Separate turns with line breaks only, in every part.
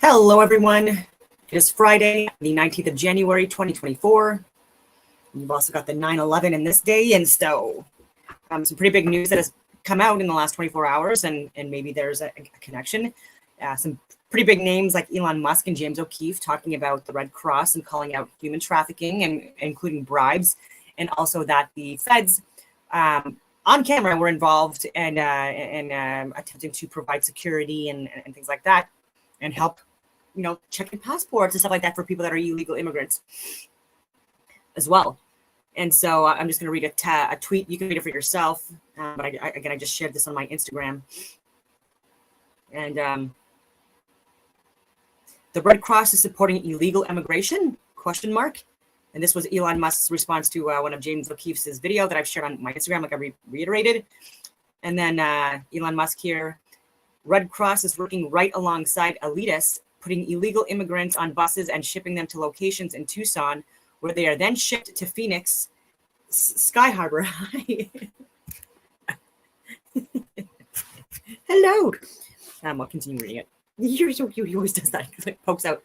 Hello, everyone. It is Friday, the 19th of January, 2024. You've also got the 9/11 in this day, and so some pretty big news that has come out in the last 24 hours, and maybe there's a connection. Some pretty big names like Elon Musk and James O'Keefe talking about the Red Cross and calling out human trafficking and including bribes, and also that the feds on camera were involved and attempting to provide security and things like that, and help, checking passports and stuff like that for people that are illegal immigrants as well. And so I'm just going to read a tweet. You can read it for yourself. But I just shared this on my Instagram. And the Red Cross is supporting illegal immigration, ? And this was Elon Musk's response to one of James O'Keefe's video that I've shared on my Instagram, like I reiterated. And then Elon Musk here, Red Cross is working right alongside elitists, putting illegal immigrants on buses and shipping them to locations in Tucson, where they are then shipped to Phoenix Sky Harbor. Hello. I'll continue reading it. He always does that. Like pokes out.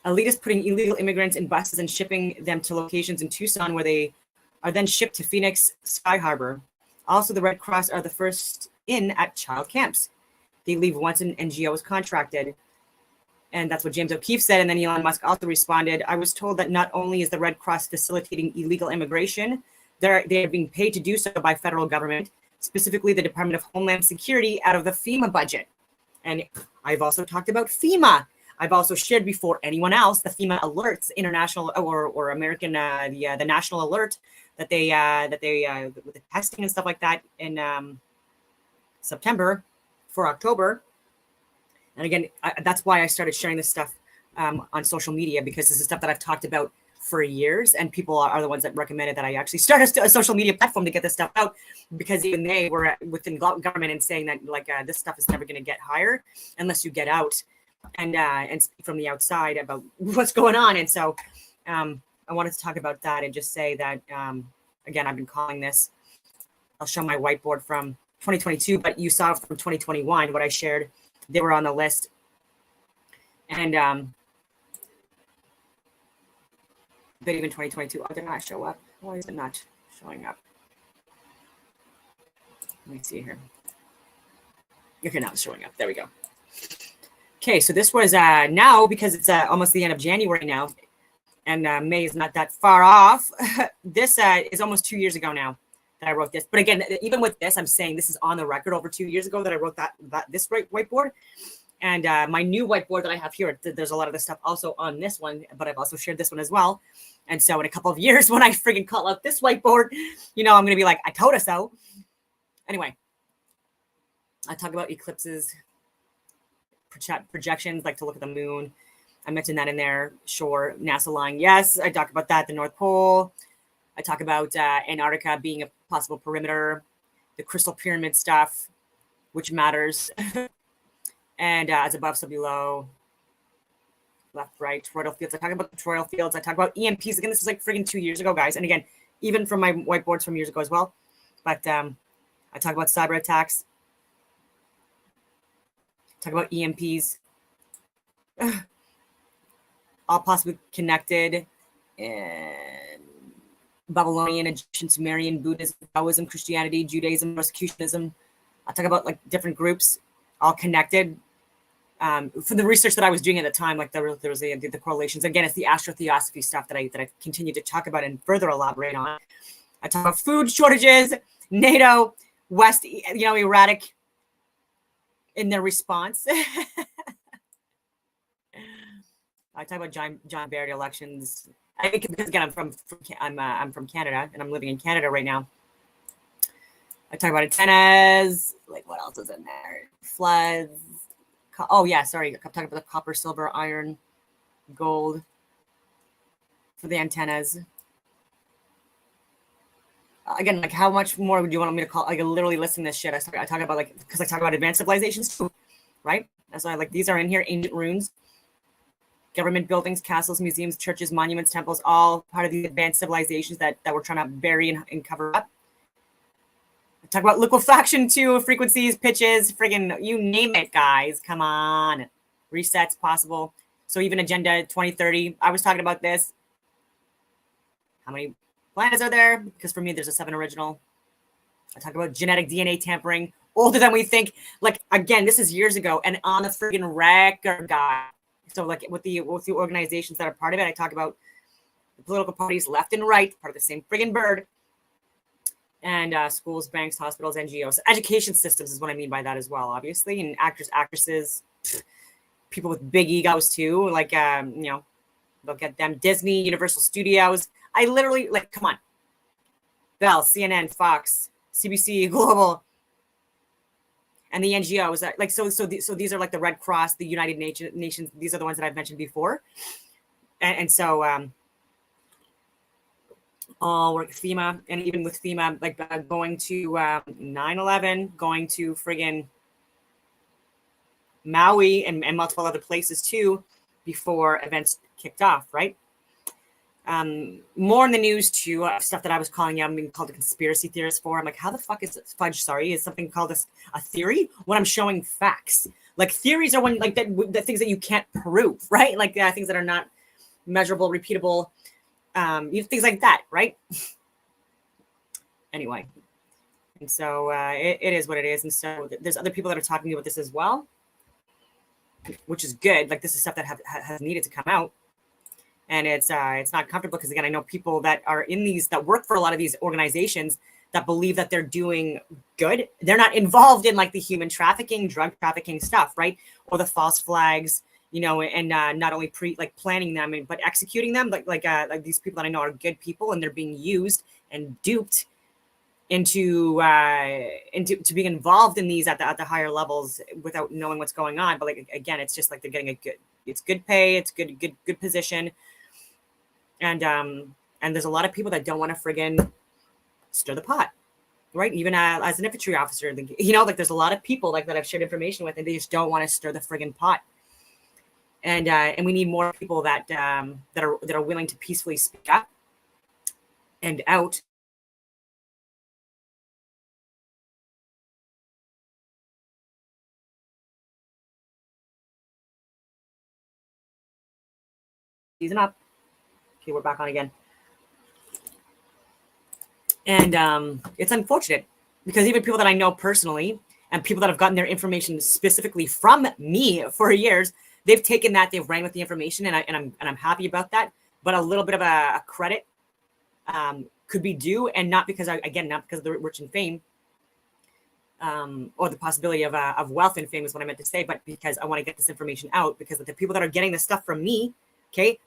Elitists putting illegal immigrants in buses and shipping them to locations in Tucson, where they are then shipped to Phoenix Sky Harbor. Also, the Red Cross are the first in at child camps. They leave once an NGO is contracted. And that's what James O'Keefe said. And then Elon Musk also responded, I was told that not only is the Red Cross facilitating illegal immigration, they are being paid to do so by federal government, specifically the Department of Homeland Security, out of the FEMA budget. And I've also talked about FEMA. I've also shared before anyone else the FEMA alerts, international or American, the national alert that they with the testing and stuff like that in September for October. And again, that's why I started sharing this stuff on social media, because this is stuff that I've talked about for years, and people are the ones that recommended that I actually start a social media platform to get this stuff out, because even they were within government and saying that this stuff is never going to get higher unless you get out and speak from the outside about what's going on. And so I wanted to talk about that and just say that, again, I've been calling this, I'll show my whiteboard from 2022, but you saw from 2021 what I shared. They were on the list. And but even 2022, did not show up. Why is it not showing up? Let me see here. Okay, now it's showing up. There we go. Okay, so this was now, because it's almost the end of January now, and May is not that far off. This is almost 2 years ago now that I wrote this. But again, even with this, I'm saying this is on the record over 2 years ago that I wrote this whiteboard. And my new whiteboard that I have here, there's a lot of this stuff also on this one, but I've also shared this one as well. And so in a couple of years, when I friggin' call out this whiteboard, I'm going to be like, I told us so. Anyway, I talk about eclipses, projections, like to look at the moon. I mentioned that in there. Sure. NASA lying. Yes. I talk about that. The North Pole. I talk about Antarctica being a possible perimeter, the crystal pyramid stuff, which matters. And as above, so below, left, right, toroidal fields. I talk about the toroidal fields. I talk about EMPs. Again, this is like friggin' 2 years ago, guys. And again, even from my whiteboards from years ago as well. But I talk about cyber attacks. Talk about EMPs. All possibly connected. And Babylonian, Egyptian, Sumerian, Buddhism, Taoism, Christianity, Judaism, Rosicrucianism. I talk about like different groups, all connected. For the research that I was doing at the time, like there was the correlations. Again, it's the astrotheosophy stuff that I continue to talk about and further elaborate on. I talk about food shortages, NATO, West, erratic in their response. I talk about John Barrett elections. I think because again, I'm from Canada and I'm living in Canada right now. I talk about antennas. Like what else is in there? Floods. Oh yeah, sorry. I'm talking about the copper, silver, iron, gold for the antennas. Again, like how much more would you want me to call? Like literally listen to this shit. I talk about because I talk about advanced civilizations too, right? That's why these are in here. Ancient ruins, government buildings, castles, museums, churches, monuments, temples, all part of the advanced civilizations that we're trying to bury and cover up. Talk about liquefaction too, frequencies, pitches, friggin' you name it, guys. Come on. Resets possible. So even Agenda 2030, I was talking about this. How many planets are there? Because for me, there's a 7 original. I talk about genetic DNA tampering, older than we think. Like, again, this is years ago, and on the friggin' record, guy. So like with the organizations that are part of it, I talk about the political parties left and right, part of the same friggin' bird. And schools, banks, hospitals, NGOs, education systems is what I mean by that as well, obviously. And actors, actresses, people with big egos too. Like, look at them. Disney, Universal Studios. I literally, like, come on. Bell, CNN, Fox, CBC, Global, and the NGOs. Like, so these are like the Red Cross, the United Nations. These are the ones that I've mentioned before. And so, all work FEMA, and even with FEMA, like going to 9/11, going to friggin' Maui and multiple other places too before events kicked off, right? More in the news too, stuff that I was calling I'm being called a conspiracy theorist for. I'm like, how the fuck is fudge? Sorry, is something called a theory when I'm showing facts? Like theories are when like the things that you can't prove, right? Like things that are not measurable, repeatable. Things like that, right? Anyway, and so it is what it is. And so there's other people that are talking about this as well, which is good. Like this is stuff that has needed to come out, and it's not comfortable because again, I know people that are in these that work for a lot of these organizations that believe that they're doing good. They're not involved in like the human trafficking, drug trafficking stuff, right? Or the false flags. And not only planning them, but executing them. Like these people that I know are good people, and they're being used and duped into being involved in these at the higher levels without knowing what's going on. But like again, it's just like they're getting it's good pay, it's good position, and there's a lot of people that don't want to friggin' stir the pot, right? Even as an infantry officer, like there's a lot of people like that I've shared information with, and they just don't want to stir the friggin' pot. And we need more people that are willing to peacefully speak up and out. Season up. Okay, we're back on again. And it's unfortunate because even people that I know personally and people that have gotten their information specifically from me for years, they've taken that, they've ran with the information, and I'm happy about that. But a little bit of a credit could be due, and not because not because of the rich and fame, or the possibility of wealth and fame is what I meant to say, but because I want to get this information out, because the people that are getting this stuff from me, okay,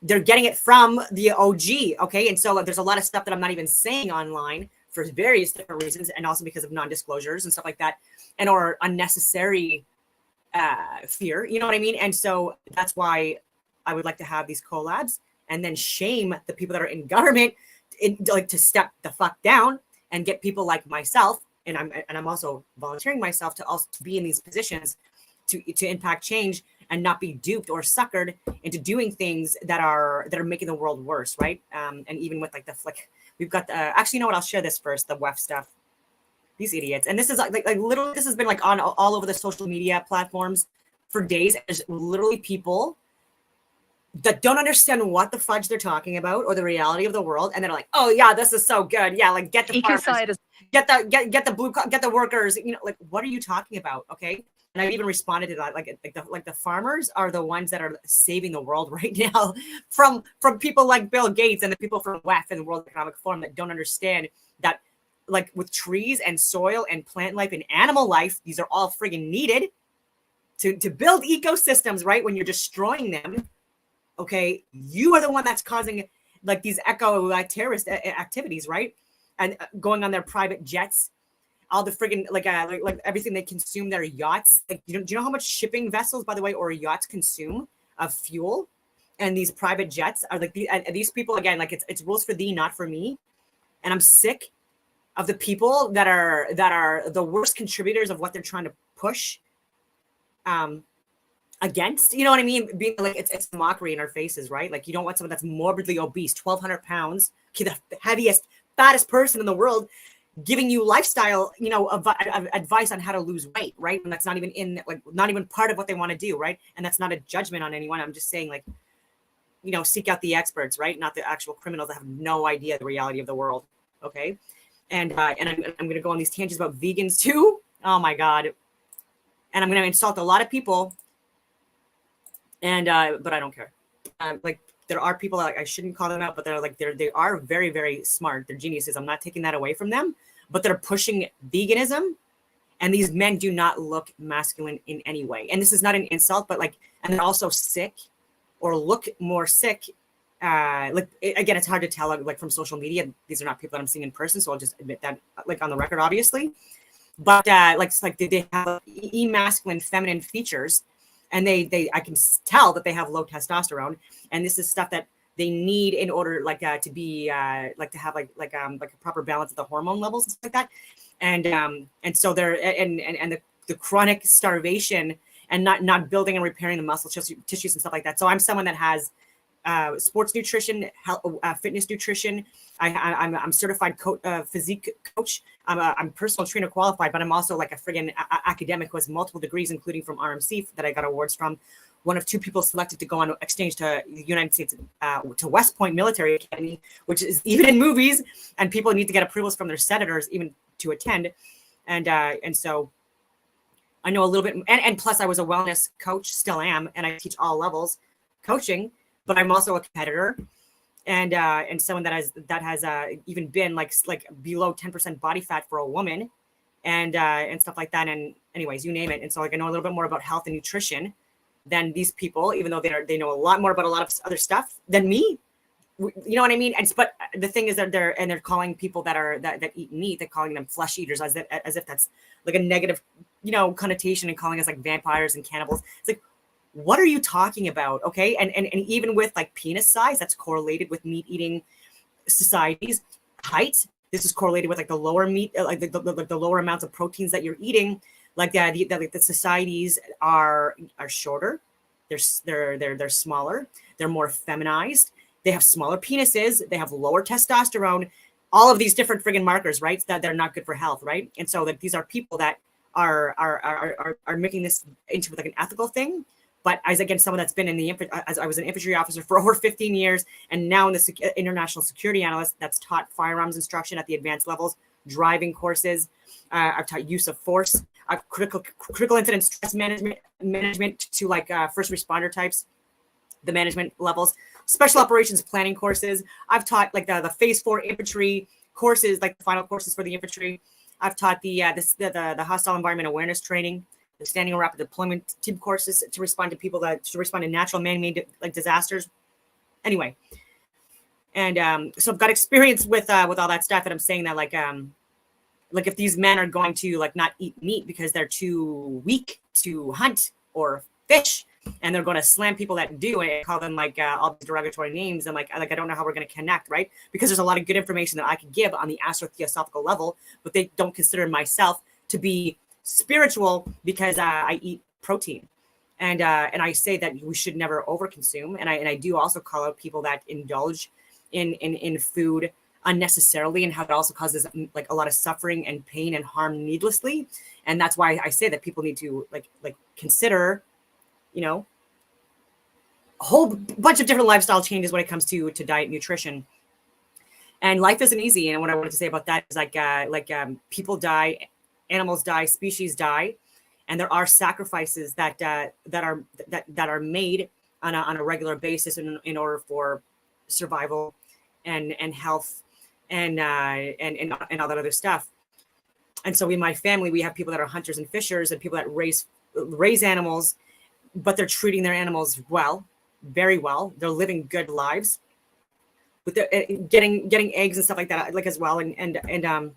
they're getting it from the OG, okay, and so there's a lot of stuff that I'm not even saying online for various different reasons, and also because of non-disclosures and stuff like that, and or unnecessary fear, you know what I mean? And so that's why I would like to have these collabs and then shame the people that are in government to step the fuck down and get people like myself. And I'm also volunteering myself to also be in these positions to impact change and not be duped or suckered into doing things that are making the world worse, right? And even with like we've got actually, you know what? I'll share this first, the WEF stuff. These idiots. And this is like literally, this has been like on all over the social media platforms for days. There's literally people that don't understand what the fudge they're talking about or the reality of the world, and they're like, "Oh yeah, this is so good. Yeah, like get the farmers, get the blue, get the workers. Like what are you talking about? Okay." And I've even responded to that, like the farmers are the ones that are saving the world right now from people like Bill Gates and the people from WEF and the World Economic Forum that don't understand that. Like with trees and soil and plant life and animal life, these are all friggin' needed to build ecosystems, right? When you're destroying them, okay, you are the one that's causing like these terrorist activities, right? And going on their private jets, all the friggin' like everything they consume, their yachts. Like, do you know how much shipping vessels, by the way, or yachts consume of fuel? And these private jets are like these people again, like it's rules for thee, not for me. And I'm sick of the people that are the worst contributors of what they're trying to push against, you know what I mean? Being like it's mockery in our faces, right? Like you don't want someone that's morbidly obese, 1,200 pounds, okay, the heaviest, fattest person in the world, giving you lifestyle, advice on how to lose weight, right? And that's not even not even part of what they want to do, right? And that's not a judgment on anyone. I'm just saying, like, seek out the experts, right? Not the actual criminals that have no idea the reality of the world. Okay. And I'm going to go on these tangents about vegans too. Oh my God. And I'm going to insult a lot of people. And, but I don't care. Like, there are people that I shouldn't call them out, but they are very, very smart. They're geniuses. I'm not taking that away from them, but they're pushing veganism. And these men do not look masculine in any way. And this is not an insult, but and they're also sick or look more sick. Again, it's hard to tell, from social media. These are not people that I'm seeing in person. So I'll just admit that, on the record, obviously. But they have masculine, feminine features. And I can tell that they have low testosterone, and this is stuff that they need in order to be to have a proper balance of the hormone levels and stuff like that. And so they're and the chronic starvation and not building and repairing the muscle tissues and stuff like that. So I'm someone that has sports nutrition, fitness nutrition. I'm certified physique coach. I'm personal trainer qualified, but I'm also like a friggin' academic who has multiple degrees, including from RMC that I got awards from. One of 2 people selected to go on exchange to the United States, to West Point Military Academy, which is even in movies, and people need to get approvals from their senators even to attend. And so I know a little bit, and plus I was a wellness coach, still am, and I teach all levels coaching, but I'm also a competitor. And someone that has even been like below 10% body fat for a woman, and stuff like that. And anyways, you name it. And so I know a little bit more about health and nutrition than these people, even though they know a lot more about a lot of other stuff than me. You know what I mean? But the thing is that they're calling people that eat meat, they're calling them flesh eaters as if that's like a negative, connotation, and calling us like vampires and cannibals. It's like, what are you talking about? Okay. And even with penis size, that's correlated with meat eating societies. Height, this is correlated with the lower meat, the lower amounts of proteins that you're eating. The societies are shorter. They're smaller. They're more feminized. They have smaller penises. They have lower testosterone. All of these different friggin' markers, right? That they're not good for health, right? And so these are people that are making this into an ethical thing. But as again, someone that's been as I was an infantry officer for over 15 years, and now in the international security analyst that's taught firearms instruction at the advanced levels, driving courses. I've taught use of force, critical incident stress management to first responder types, the management levels, special operations planning courses. I've taught the phase 4 infantry courses, the final courses for the infantry. I've taught the hostile environment awareness training, the standing and rapid deployment team courses to respond to respond to natural man-made disasters. Anyway, and so I've got experience with all that stuff, and I'm saying that if these men are going to not eat meat because they're too weak to hunt or fish, and they're going to slam people that do and call them all these derogatory names, and I don't know how we're going to connect, right? Because there's a lot of good information that I could give on the astrotheosophical level, but they don't consider myself to be spiritual because I eat protein, and I say that we should never overconsume, and I do also call out people that indulge in food unnecessarily, and how it also causes a lot of suffering and pain and harm needlessly. And that's why I say that people need to consider a whole bunch of different lifestyle changes when it comes to diet, nutrition. And life isn't easy, and what I wanted to say about that is people die, animals die, species die, and there are sacrifices that are made on a regular basis in order for survival and health and all that other stuff. And so in my family, we have people that are hunters and fishers, and people that raise animals, but they're treating their animals well, very well. They're living good lives with getting eggs and stuff like that, as well, and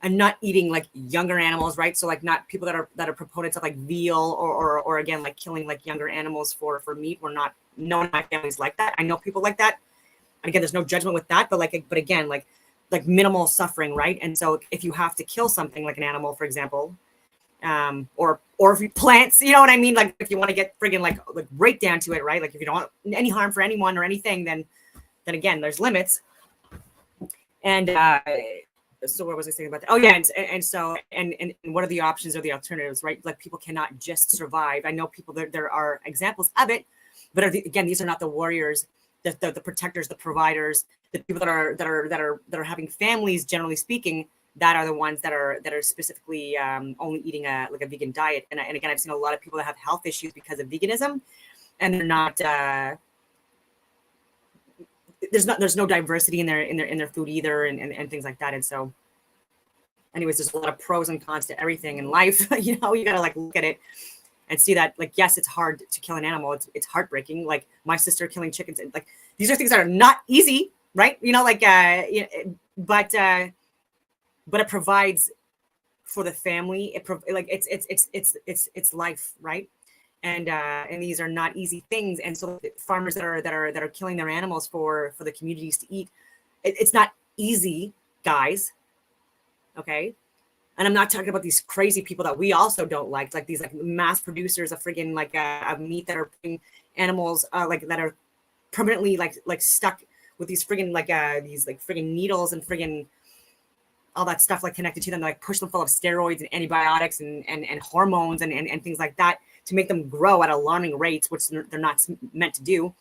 not eating younger animals, right? So not people that are proponents of veal or again killing younger animals for meat. We're not, no one in my family's like that. I know people like that. And again, there's no judgment with that, but again, minimal suffering, right? And so if you have to kill something like an animal, for example, or if you plants, you know what I mean? If you want to get friggin' right down to it, right? If you don't want any harm for anyone or anything, then again, there's limits. And So what was I saying about that? Oh yeah, and so and what are the options or the alternatives, right? Like people cannot just survive. I know people there are examples of it, but again, these are not the warriors, the protectors, the providers, the people that are having families, generally speaking, that are the ones that are specifically only eating a vegan diet. And again, I've seen a lot of people that have health issues because of veganism, and they're not. There's no diversity in their food either, and things like that. And so anyways, there's a lot of pros and cons to everything in life. You gotta like look at it and see that, like, yes, it's hard to kill an animal. It's heartbreaking. Like my sister killing chickens, and like these are things that are not easy, right? But it provides for the family. It's life, right? And these are not easy things. And so farmers that are killing their animals for the communities to eat, it's not easy, guys. Okay. And I'm not talking about these crazy people that we also don't like these like mass producers of friggin' like of meat that are putting animals like that are permanently like stuck with these friggin' like these like friggin' needles and friggin' all that stuff like connected to them, like push them full of steroids and antibiotics and hormones and things like that to make them grow at alarming rates, which they're not meant to do.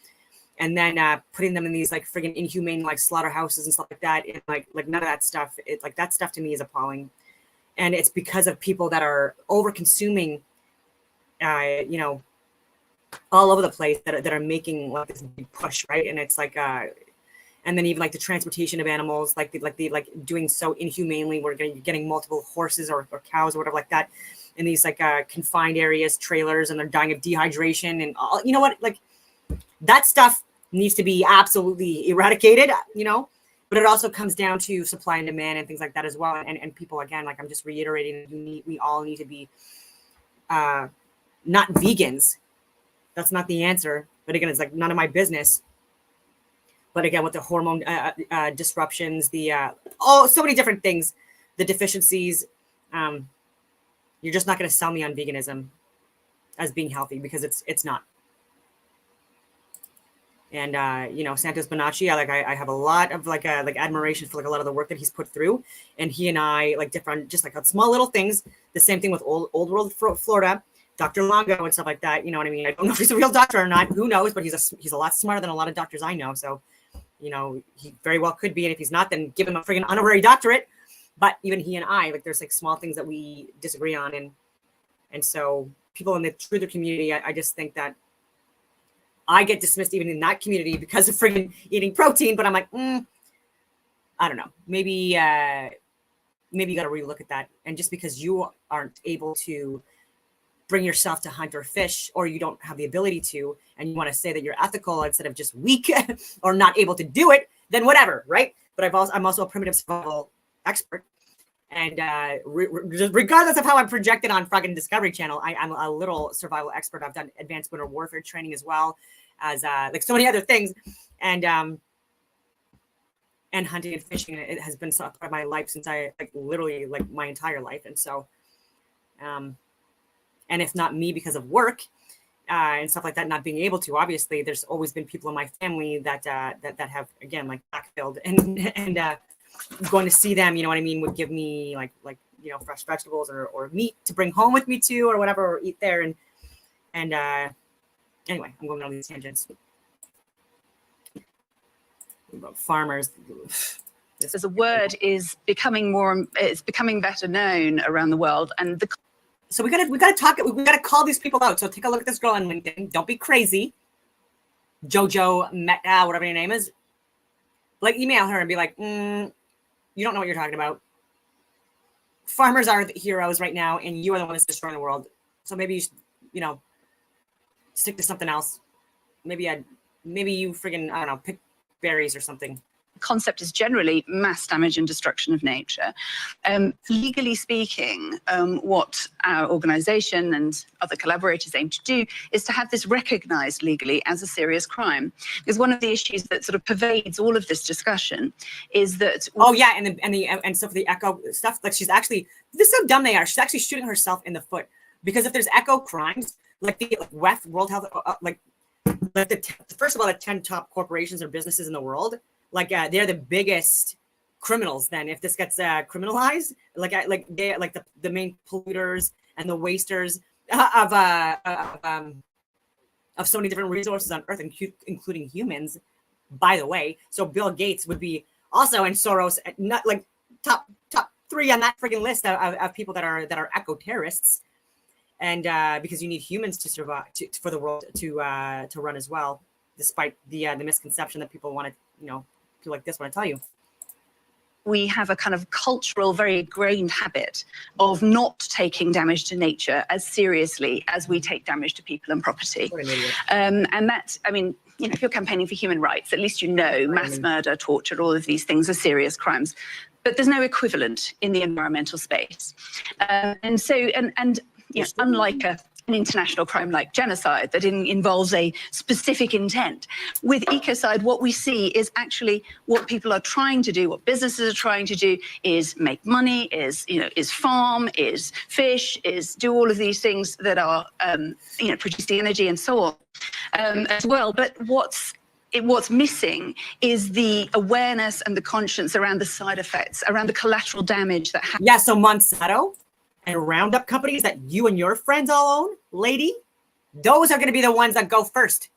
And then putting them in these like friggin' inhumane like slaughterhouses and stuff like that. And like none of that stuff. It like that stuff to me is appalling. And it's because of people that are over consuming, all over the place that are making like this big push, right? And it's like, and then even like the transportation of animals, like doing so inhumanely. We're getting multiple horses or cows or whatever like that in these like confined areas, trailers, and they're dying of dehydration and all. You know what? Like that stuff needs to be absolutely eradicated. But it also comes down to supply and demand and things like that as well. And people, again, like I'm just reiterating, we all need to be not vegans. That's not the answer. But again, it's like none of my business. But again, with the hormone disruptions, so many different things, the deficiencies, you're just not going to sell me on veganism as being healthy, because it's not. And Santos Bonacci, I have a lot of like admiration for like a lot of the work that he's put through, and he and I like different, just like small little things. The same thing with Old World Florida, Dr. Longo and stuff like that. You know what I mean? I don't know if he's a real doctor or not. Who knows? But he's a lot smarter than a lot of doctors I know. So, he very well could be. And if he's not, then give him a friggin' honorary doctorate. But even he and I, like, there's like small things that we disagree on, and so people in the truther community, I just think that I get dismissed even in that community because of friggin' eating protein. But I'm like, I don't know. Maybe you got to relook at that. And just because you aren't able to bring yourself to hunt or fish, or you don't have the ability to, and you want to say that you're ethical instead of just weak or not able to do it, then whatever, right? But I'm also a primitive survival expert. And regardless of how I'm projected on fucking Discovery Channel, I'm a little survival expert. I've done advanced winter warfare training as well as like so many other things, and hunting and fishing. It has been part of my life since I literally my entire life. And so, and if not me because of work and stuff like that, not being able to, obviously, there's always been people in my family that have, again, like backfilled and going to see them, you know what I mean, would give me like fresh vegetables or meat to bring home with me too, or whatever, or eat there. And anyway, I'm going on these tangents about farmers.
As a word is becoming better known around the world, and
so we gotta talk. We gotta call these people out. So take a look at this girl on LinkedIn. Don't be crazy, Jojo Meta, whatever your name is. Like, email her and be like, you don't know what you're talking about. Farmers are the heroes right now, and you are the one that's destroying the world. So maybe you should, stick to something else. Maybe you friggin', I don't know, pick berries or something.
Concept is generally mass damage and destruction of nature. Legally speaking, what our organization and other collaborators aim to do is to have this recognized legally as a serious crime. Because one of the issues that sort of pervades all of this discussion is that
and so for the echo stuff, like this is so dumb they are. She's actually shooting herself in the foot, because if there's echo crimes, like the World Health, first of all, the 10 top corporations or businesses in the world, they're the biggest criminals then if this gets criminalized, like the main polluters and the wasters of so many different resources on Earth, including humans, by the way. So Bill Gates would be also, and Soros, not like top 3 on that freaking list of people that are eco terrorists. And because you need humans to survive, for the world to run as well, despite the misconception that people want to, people like this want to tell you.
We have a kind of cultural, very ingrained habit of not taking damage to nature as seriously as we take damage to people and property. And that, I mean, if you're campaigning for human rights, at least mass murder, torture, all of these things are serious crimes. But there's no equivalent in the environmental space. Unlike an international crime like genocide that involves a specific intent, with ecocide, what we see is actually what people are trying to do, what businesses are trying to do is make money, is farm, is fish, is do all of these things that are, produce the energy and so on as well. But what's missing is the awareness and the conscience around the side effects, around the collateral damage that happens.
Yeah, so Monsanto and Roundup companies that you and your friends all own, lady, those are going to be the ones that go first.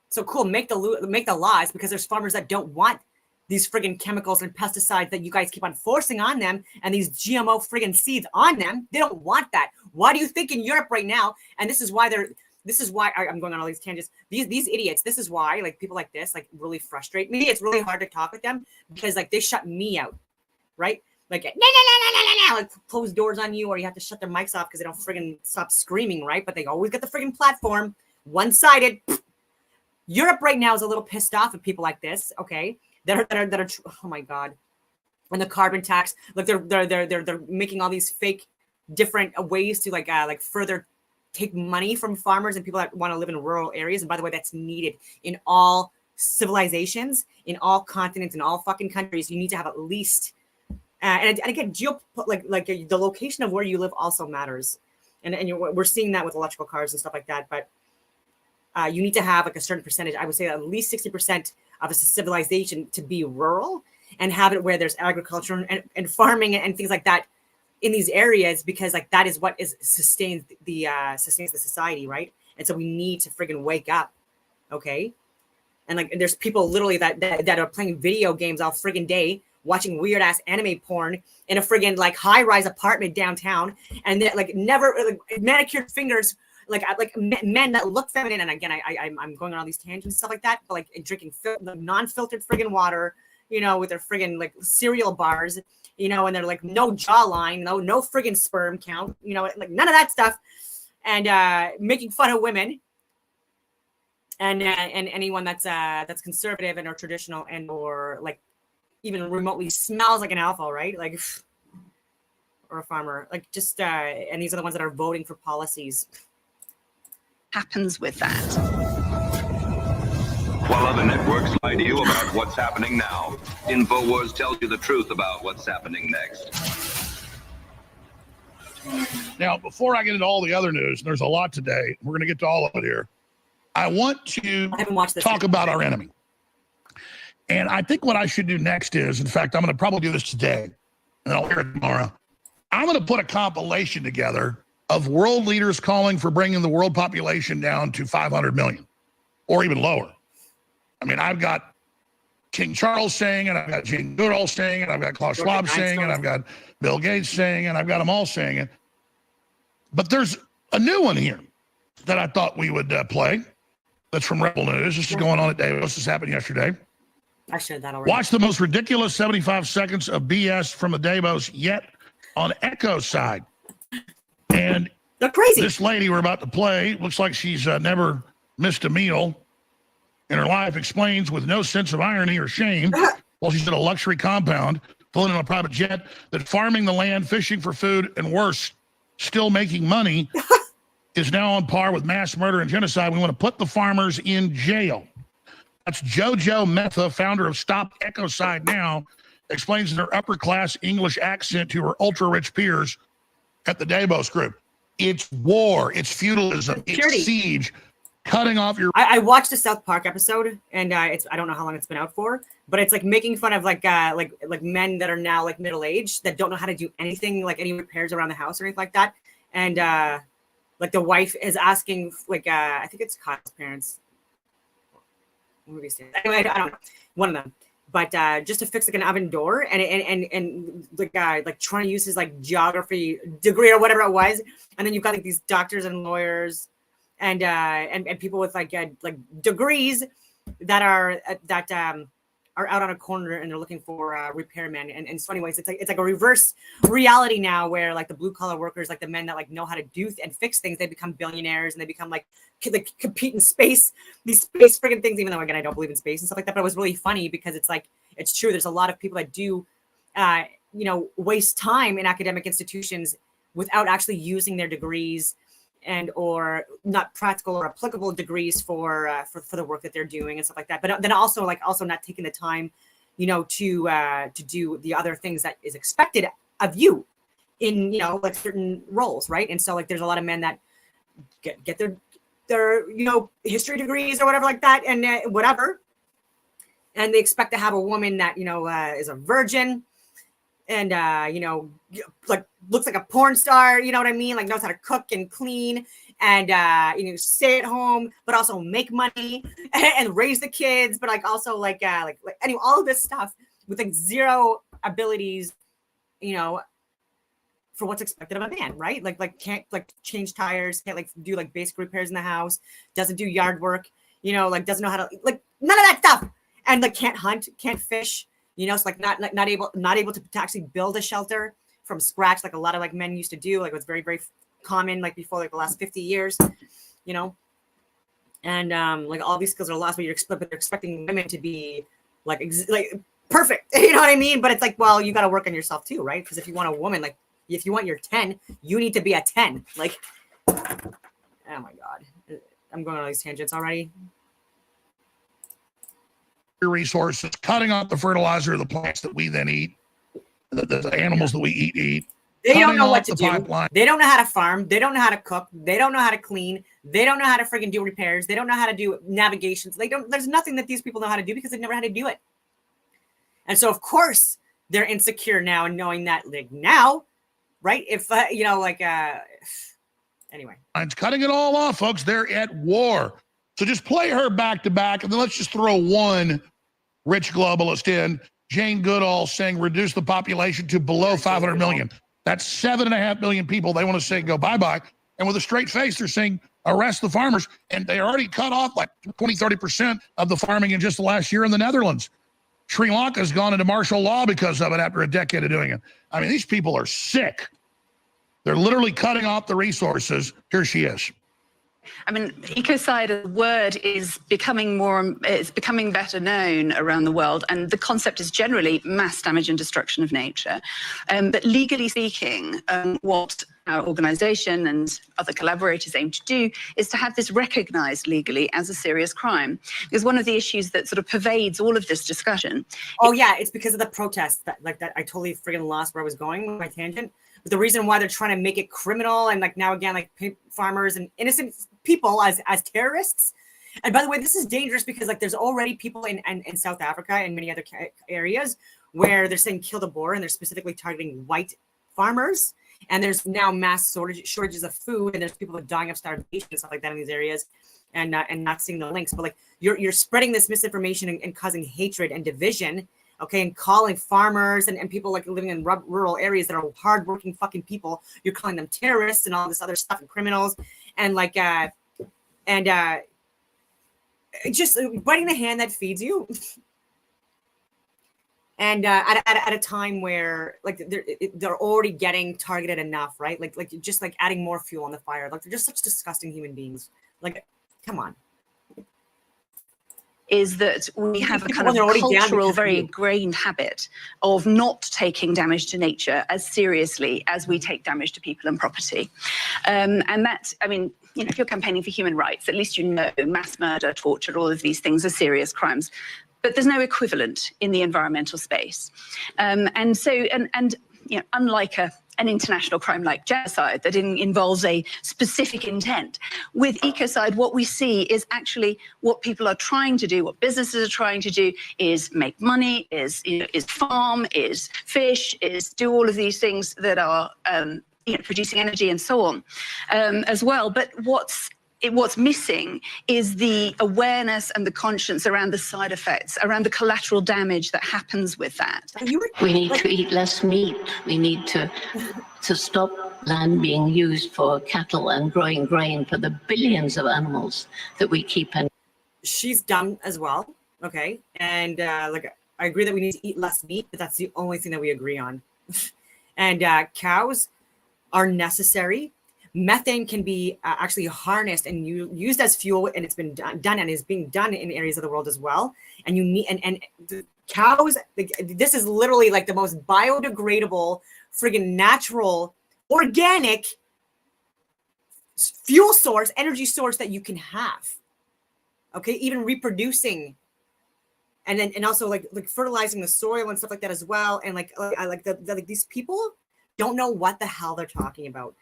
So cool, make the laws, because there's farmers that don't want these friggin' chemicals and pesticides that you guys keep on forcing on them, and these GMO friggin' seeds on them. They don't want that. Why do you think in Europe right now? And this is why I'm going on all these tangents. These idiots. This is why people like this really frustrate me. It's really hard to talk with them because they shut me out, right? Like close doors on you, or you have to shut their mics off because they don't friggin' stop screaming, right? But they always get the friggin' platform, one-sided. Europe right now is a little pissed off at people like this, okay? That are oh my god. And the carbon tax, they're making all these fake different ways to further take money from farmers and people that want to live in rural areas. And by the way, that's needed in all civilizations, in all continents, in all fucking countries. You need to have at least and again, the location of where you live also matters, and we're seeing that with electrical cars and stuff like that. But you need to have a certain percentage. I would say at least 60% of a civilization to be rural, and have it where there's agriculture and farming and things like that in these areas, because that is what sustains the society, right? And so we need to friggin' wake up, okay? And there's people literally that are playing video games all friggin' day, watching weird ass anime porn in a friggin' high-rise apartment downtown, and they're never manicured fingers, men that look feminine. And again, I'm going on all these tangents and stuff like that, but drinking non-filtered friggin' water, with their friggin' cereal bars, and they're no jawline, no friggin' sperm count, none of that stuff, and making fun of women and anyone that's conservative and or traditional and or even remotely smells like an alpha, right? Or a farmer, and these are the ones that are voting for policies.
Happens with that.
While other networks lie to you about what's happening now, InfoWars tells you the truth about what's happening next.
Now, before I get into all the other news, there's a lot today. We're going to get to all of it here. I want to talk about our enemy. And I think what I should do next is, in fact, I'm going to probably do this today, and I'll hear it tomorrow. I'm going to put a compilation together of world leaders calling for bringing the world population down to 500 million or even lower. I mean, I've got King Charles saying, and I've got Jane Goodall saying, and I've got Klaus Schwab saying, and I've got Bill Gates saying, and I've got them all saying it. But there's a new one here that I thought we would play. That's from Rebel News. This is going on at Davos. This happened yesterday.
I shared that already.
Watch the most ridiculous 75 seconds of BS from the Davos yet on Echo side. And
they're crazy.
This lady we're about to play looks like she's never missed a meal in her life, explains with no sense of irony or shame while she's in a luxury compound, flown in a private jet, that farming the land, fishing for food, and worse, still making money is now on par with mass murder and genocide. We want to put the farmers in jail. That's Jojo Metha, founder of Stop Ecocide Now, explains in her upper-class English accent to her ultra-rich peers at the Davos group. It's war, it's feudalism, it's siege, cutting off your.
I watched the South Park episode, and I don't know how long it's been out for, but it's like making fun of like men that are now like middle aged that don't know how to do anything, like any repairs around the house or anything like that, and like the wife is asking like I think it's Kyle's parents. What did he say? Anyway, I don't know, one of them. But just to fix like an oven door, and the guy like trying to use his like geography degree or whatever it was, and then you've got like these doctors and lawyers, and people with like degrees that are out on a corner and they're looking for repairmen. And so anyways, it's like a reverse reality now where like the blue collar workers, like the men that like know how to do and fix things, they become billionaires and they become like compete in space, these space friggin' things, even though again I don't believe in space and stuff like that. But it was really funny because it's like it's true. There's a lot of people that do waste time in academic institutions without actually using their degrees and or not practical or applicable degrees for the work that they're doing and stuff like that. But then also not taking the time, to do the other things that is expected of you in, like certain roles, right? And so like there's a lot of men that get their history degrees or whatever like that, and whatever, and they expect to have a woman that is a virgin and like looks like a porn star, you know what I mean, like knows how to cook and clean and stay at home but also make money and raise the kids, but like also like anyway, all of this stuff with like zero abilities for what's expected of a man, right? Like can't like change tires, can't like do like basic repairs in the house, doesn't do yard work, like doesn't know how to like none of that stuff, and like can't hunt, can't fish, so like not able to actually build a shelter from scratch like a lot of like men used to do, like it was very, very common like before like the last 50 years, and like all these skills are lost, but they're expecting women to be like perfect, you know what I mean? But it's like, well, you got to work on yourself too, right? Because if you want a woman, like if you want your 10, you need to be a 10. Like, oh my God, I'm going on these tangents already.
Resources, cutting off the fertilizer of the plants that we then eat, the animals that we eat.
They don't know what to do.
Pipeline.
They don't know how to farm. They don't know how to cook. They don't know how to clean. They don't know how to freaking do repairs. They don't know how to do navigations. There's nothing that these people know how to do because they've never had to do it. And so of course they're insecure now, and knowing that like now, right? If anyway,
it's cutting it all off, folks. They're at war. So just play her back to back, and then let's just throw one rich globalist in, Jane Goodall, saying reduce the population to below 500 million. That's 7.5 million people. They want to say go bye-bye. And with a straight face, they're saying arrest the farmers. And they already cut off like 20-30% of the farming in just the last year in the Netherlands. Sri Lanka has gone into martial law because of it after a decade of doing it. I mean, these people are sick. They're literally cutting off the resources. Here she is.
I mean, ecocide as a word is becoming better known around the world, and the concept is generally mass damage and destruction of nature. But legally speaking, what our organization and other collaborators aim to do is to have this recognized legally as a serious crime. Because one of the issues that sort of pervades all of this discussion.
Oh yeah, it's because of the protests that I totally friggin' lost where I was going with my tangent. But the reason why they're trying to make it criminal and like now again, like farmers and innocent people as terrorists. And by the way, this is dangerous because like there's already people in South Africa and many other areas where they're saying kill the boar, and they're specifically targeting white farmers. And there's now mass shortages of food, and there's people dying of starvation and stuff like that in these areas, and not seeing the links. But like you're spreading this misinformation and causing hatred and division. Okay, and calling farmers and people like living in rural areas that are hardworking fucking people, you're calling them terrorists and all this other stuff and criminals, and like just biting the hand that feeds you. And at a time where like they're already getting targeted enough, right? Like just like adding more fuel on the fire. Like they're just such disgusting human beings. Like, come on.
Is that we have a kind of cultural, very ingrained habit of not taking damage to nature as seriously as we take damage to people and property. And that, I mean, if you're campaigning for human rights, at least mass murder, torture, all of these things are serious crimes. But there's no equivalent in the environmental space. And so, unlike a an international crime like genocide that involves a specific intent. With ecocide, what we see is actually what people are trying to do, what businesses are trying to do is make money, is farm, is fish, is do all of these things that are producing energy and so on as well. But what's missing is the awareness and the conscience around the side effects, around the collateral damage that happens with that.
We need to eat less meat. We need to stop land being used for cattle and growing grain for the billions of animals that we keep. And
she's dumb as well, okay? And like, I agree that we need to eat less meat, but that's the only thing that we agree on. And cows are necessary. Methane can be actually harnessed and used as fuel, and it's been done and is being done in areas of the world as well. And you need and the cows. This is literally like the most biodegradable, friggin' natural, organic fuel source, energy source that you can have. Okay, even reproducing, and also like fertilizing the soil and stuff like that as well. And like these people don't know what the hell they're talking about.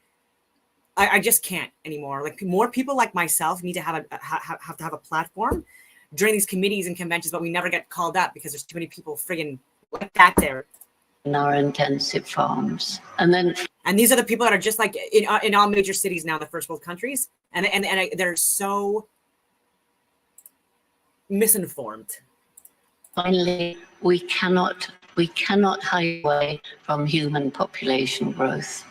I just can't anymore. Like, more people like myself need to have a platform during these committees and conventions, but we never get called up because there's too many people friggin' like that there.
in our intensive farms,
and these are the people that are just like in all major cities now, the first world countries, and they're so misinformed.
Finally, we cannot hide away from human population growth,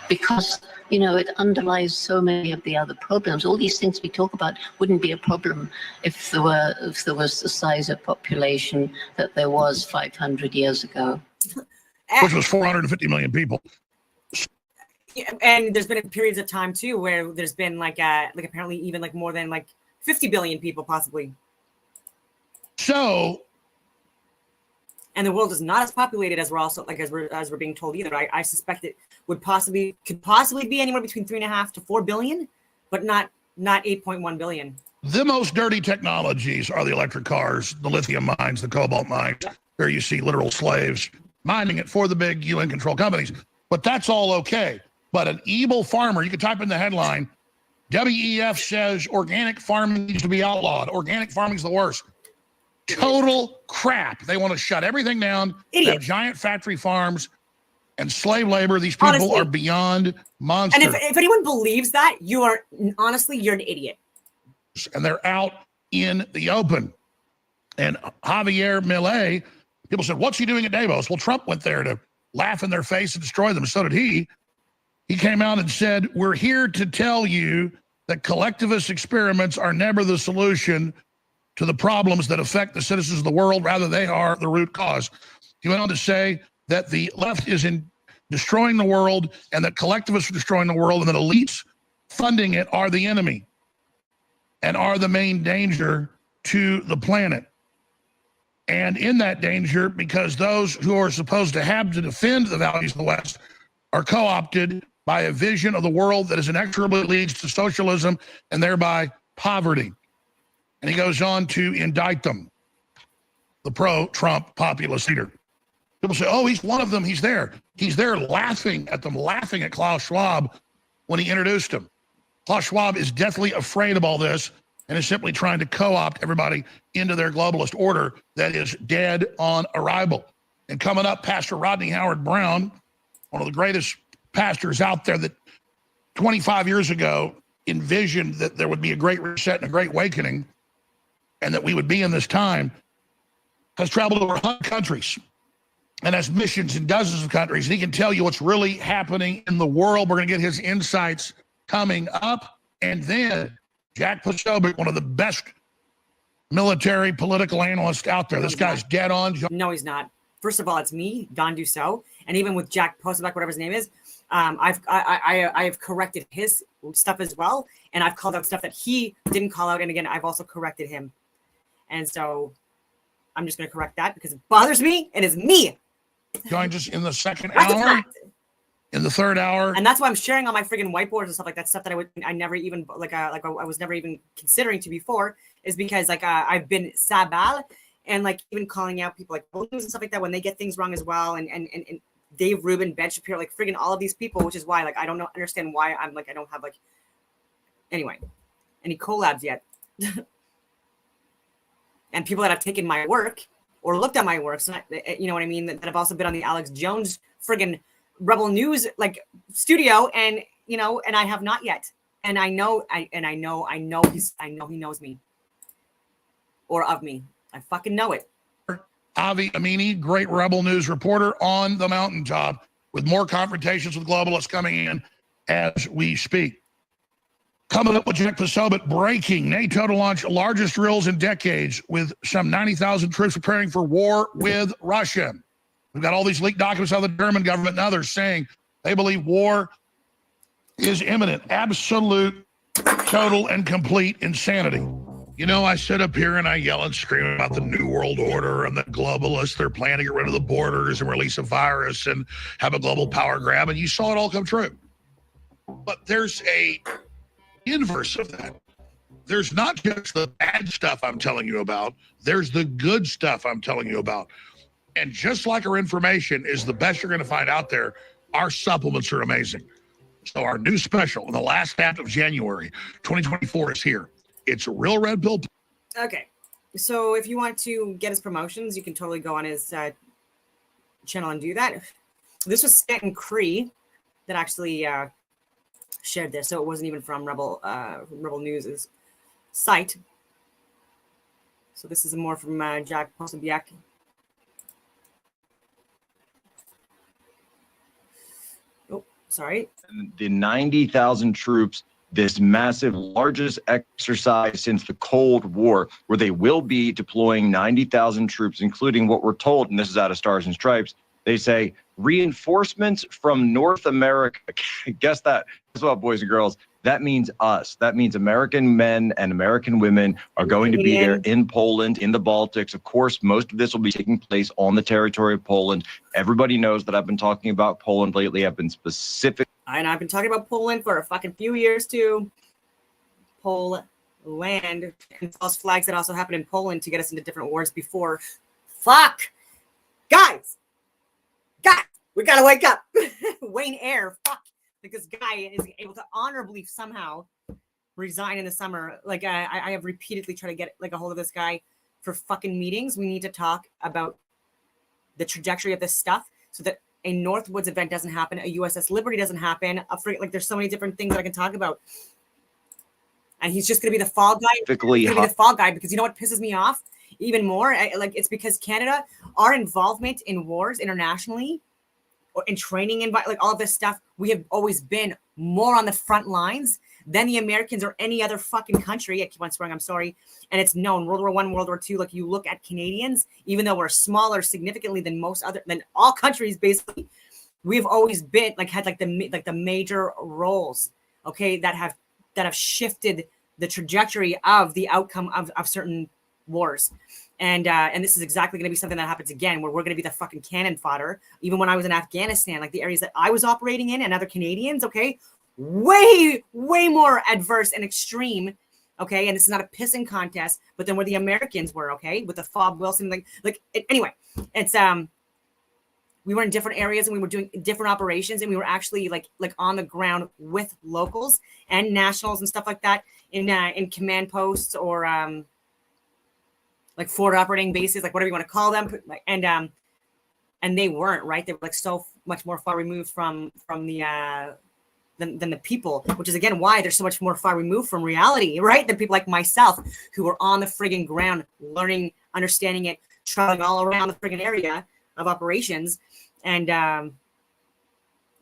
because it underlies so many of the other problems. All these things we talk about wouldn't be a problem if there was the size of population that there was 500 years ago,
which was 450 million people.
And there's been periods of time too where there's been like apparently even like more than like 50 billion people possibly.
So.
And the world is not as populated as we're also as we're being told either. I suspect it could possibly be anywhere between 3.5 to 4 billion, but not 8.1 billion.
The most dirty technologies are the electric cars, the lithium mines, the cobalt mines. Yep. There you see literal slaves mining it for the big UN control companies. But that's all okay. But an evil farmer, you could type in the headline, WEF says organic farming needs to be outlawed. Organic farming's the worst. Total crap. They want to shut everything down. Have giant factory farms and slave labor. These people honestly are beyond monsters.
And if anyone believes that, you're an idiot.
And they're out in the open. And Javier Milei, people said, what's he doing at Davos? Well, Trump went there to laugh in their face and destroy them. So did he. He came out and said, we're here to tell you that collectivist experiments are never the solution to the problems that affect the citizens of the world. Rather, they are the root cause. He went on to say that the left is in destroying the world and that collectivists are destroying the world and that elites funding it are the enemy and are the main danger to the planet. And in that danger, because those who are supposed to have to defend the values of the West are co-opted by a vision of the world that is inexorably leads to socialism and thereby poverty. And he goes on to indict them, the pro-Trump populist leader. People say, oh, he's one of them. He's there. He's there laughing at them, laughing at Klaus Schwab when he introduced him. Klaus Schwab is deathly afraid of all this and is simply trying to co-opt everybody into their globalist order that is dead on arrival. And coming up, Pastor Rodney Howard-Browne, one of the greatest pastors out there that 25 years ago envisioned that there would be a great reset and a great awakening, and that we would be in this time, has traveled over 100 countries and has missions in dozens of countries. And he can tell you what's really happening in the world. We're going to get his insights coming up. And then Jack Posobiec, one of the best military political analysts out there. This guy's dead on.
No, he's not. First of all, it's me, Don Dussault. And even with Jack Posobiec, whatever his name is, I've corrected his stuff as well. And I've called out stuff that he didn't call out. And again, I've also corrected him. And so I'm just going to correct that because it bothers me. And it's me.
Join us in the second hour, in the third hour.
And that's why I'm sharing on my friggin' whiteboards and stuff like that, stuff that I never even, I was never even considering to before, is because I've been sabal and like even calling out people like balloons and stuff like that when they get things wrong as well. And Dave Rubin, Ben Shapiro, like friggin' all of these people, which is why like I don't understand why I'm like I don't have like anyway any collabs yet. And people that have taken my work or looked at my work, so you know what I mean, that have also been on the Alex Jones friggin' Rebel News like studio, and you know, and I have not yet. And I know he knows me or of me. I fucking know it.
Avi Amini, great Rebel News reporter on the mountaintop, with more confrontations with globalists coming in as we speak. Coming up with Jack Posobiec, breaking NATO to launch largest drills in decades with some 90,000 troops preparing for war with Russia. We've got all these leaked documents out of the German government and others saying they believe war is imminent. Absolute, total, and complete insanity. You know, I sit up here and I yell and scream about the New World Order and the globalists. They're planning to get rid of the borders and release a virus and have a global power grab, and you saw it all come true. But there's a inverse of that. There's not just the bad stuff I'm telling you about, there's the good stuff I'm telling you about. And just like our information is the best you're going to find out there, our supplements are amazing. So our new special in the last half of January 2024 is here. It's Real Red Pill.
Okay, so if you want to get his promotions, you can totally go on his channel and do that. This was Stanton Cree that actually shared this, so it wasn't even from Rebel News's site. So this is more from Jack Posobiec. Oh, sorry.
The 90,000 troops, this massive, largest exercise since the Cold War, where they will be deploying 90,000 troops, including what we're told, and this is out of Stars and Stripes, they say reinforcements from North America. Guess that. Guess what, boys and girls? That means us. That means American men and American women are going to be there in Poland, in the Baltics. Of course, most of this will be taking place on the territory of Poland. Everybody knows that I've been talking about Poland lately. I've been specific.
And I've been talking about Poland for a fucking few years too. Poland. And false flags that also happened in Poland to get us into different wars before. Fuck! Guys, we gotta wake up. Wayne Eyre, fuck. Like this guy is able to honorably somehow resign in the summer. Like I have repeatedly tried to get like a hold of this guy for fucking meetings. We need to talk about the trajectory of this stuff so that a Northwoods event doesn't happen, a USS Liberty doesn't happen. Like there's so many different things that I can talk about. And he's just gonna be the fall guy. He's gonna be the fall guy because you know what pisses me off even more? It's because Canada, our involvement in wars internationally, or in training and like all of this stuff, we have always been more on the front lines than the Americans or any other fucking country. I keep on swearing, I'm sorry. And it's known, World War I, World War II, like you look at Canadians, even though we're smaller significantly than than all countries, basically, we've always been had the major roles, okay, that have shifted the trajectory of the outcome of certain wars. And this is exactly going to be something that happens again, where we're going to be the fucking cannon fodder. Even when I was in Afghanistan, like the areas that I was operating in and other Canadians, okay, way more adverse and extreme, okay. And this is not a pissing contest, but then where the Americans were, okay, with the Fob Wilson, anyway, it's we were in different areas and we were doing different operations, and we were actually like on the ground with locals and nationals and stuff like that in command posts or like forward operating bases, like whatever you want to call them, and they weren't, right. They were like so much more far removed from the than the people, which is again why they're so much more far removed from reality, right, than people like myself who are on the friggin' ground, learning, understanding it, traveling all around the friggin' area of operations, and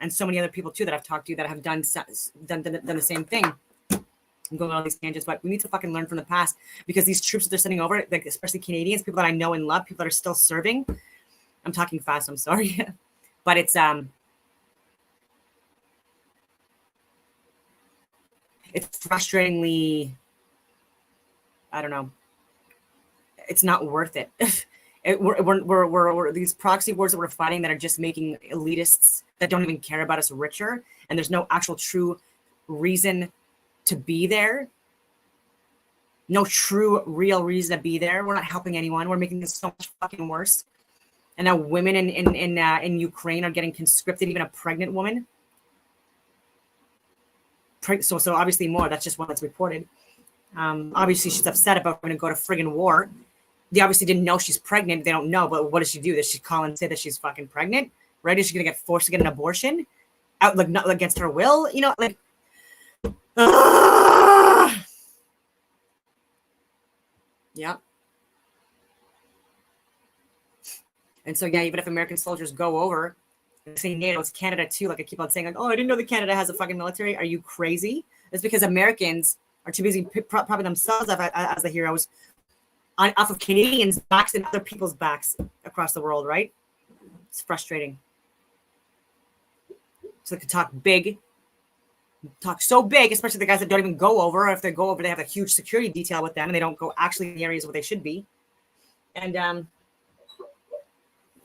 so many other people too that I've talked to that have done the same thing. I'm going on all these tangents, but we need to fucking learn from the past, because these troops that they're sending over, like especially Canadians, people that I know and love, people that are still serving. I'm talking fast, I'm sorry. But it's frustratingly, I don't know, it's not worth it. We're these proxy wars that we're fighting that are just making elitists that don't even care about us richer, and there's no actual true reason to be there. No true, real reason to be there. We're not helping anyone. We're making this so much fucking worse. And now women in Ukraine are getting conscripted, even a pregnant woman. So obviously more. That's just one that's reported. Obviously, she's upset about going to go to friggin' war. They obviously didn't know she's pregnant. They don't know, but what does she do? Does she call and say that she's fucking pregnant? Right? Is she gonna get forced to get an abortion? Out like not against her will? You know, like. Yeah. And so, yeah, even if American soldiers go over, say NATO, it's Canada too. Like I keep on saying, like, oh, I didn't know that Canada has a fucking military. Are you crazy? It's because Americans are too busy propping themselves up as the heroes off of Canadians' backs and other people's backs across the world, right? It's frustrating. So they can talk big, talk so big, especially the guys that don't even go over. Or if they go over, they have a huge security detail with them and they don't go actually in the areas where they should be. And,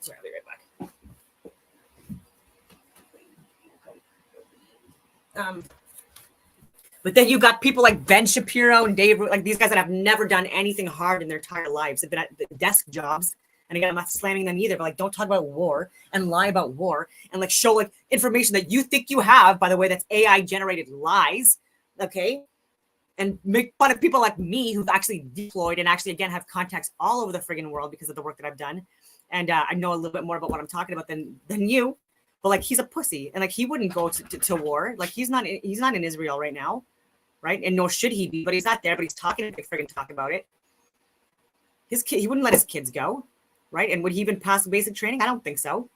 sorry, I'll be right back. But then you got people like Ben Shapiro and Dave, like these guys that have never done anything hard in their entire lives. They've been at desk jobs. And again, I'm not slamming them either, but like don't talk about war and lie about war and like show like information that you think you have, by the way, that's AI generated lies. Okay. And make fun of people like me who've actually deployed and actually, again, have contacts all over the friggin' world because of the work that I've done. And I know a little bit more about what I'm talking about than you. But like he's a pussy and like he wouldn't go to war. Like he's not in Israel right now, right? And nor should he be. But he's not there. But he's talking a big friggin' talk about it. His kid, he wouldn't let his kids go, right? And would he even pass basic training? I don't think so.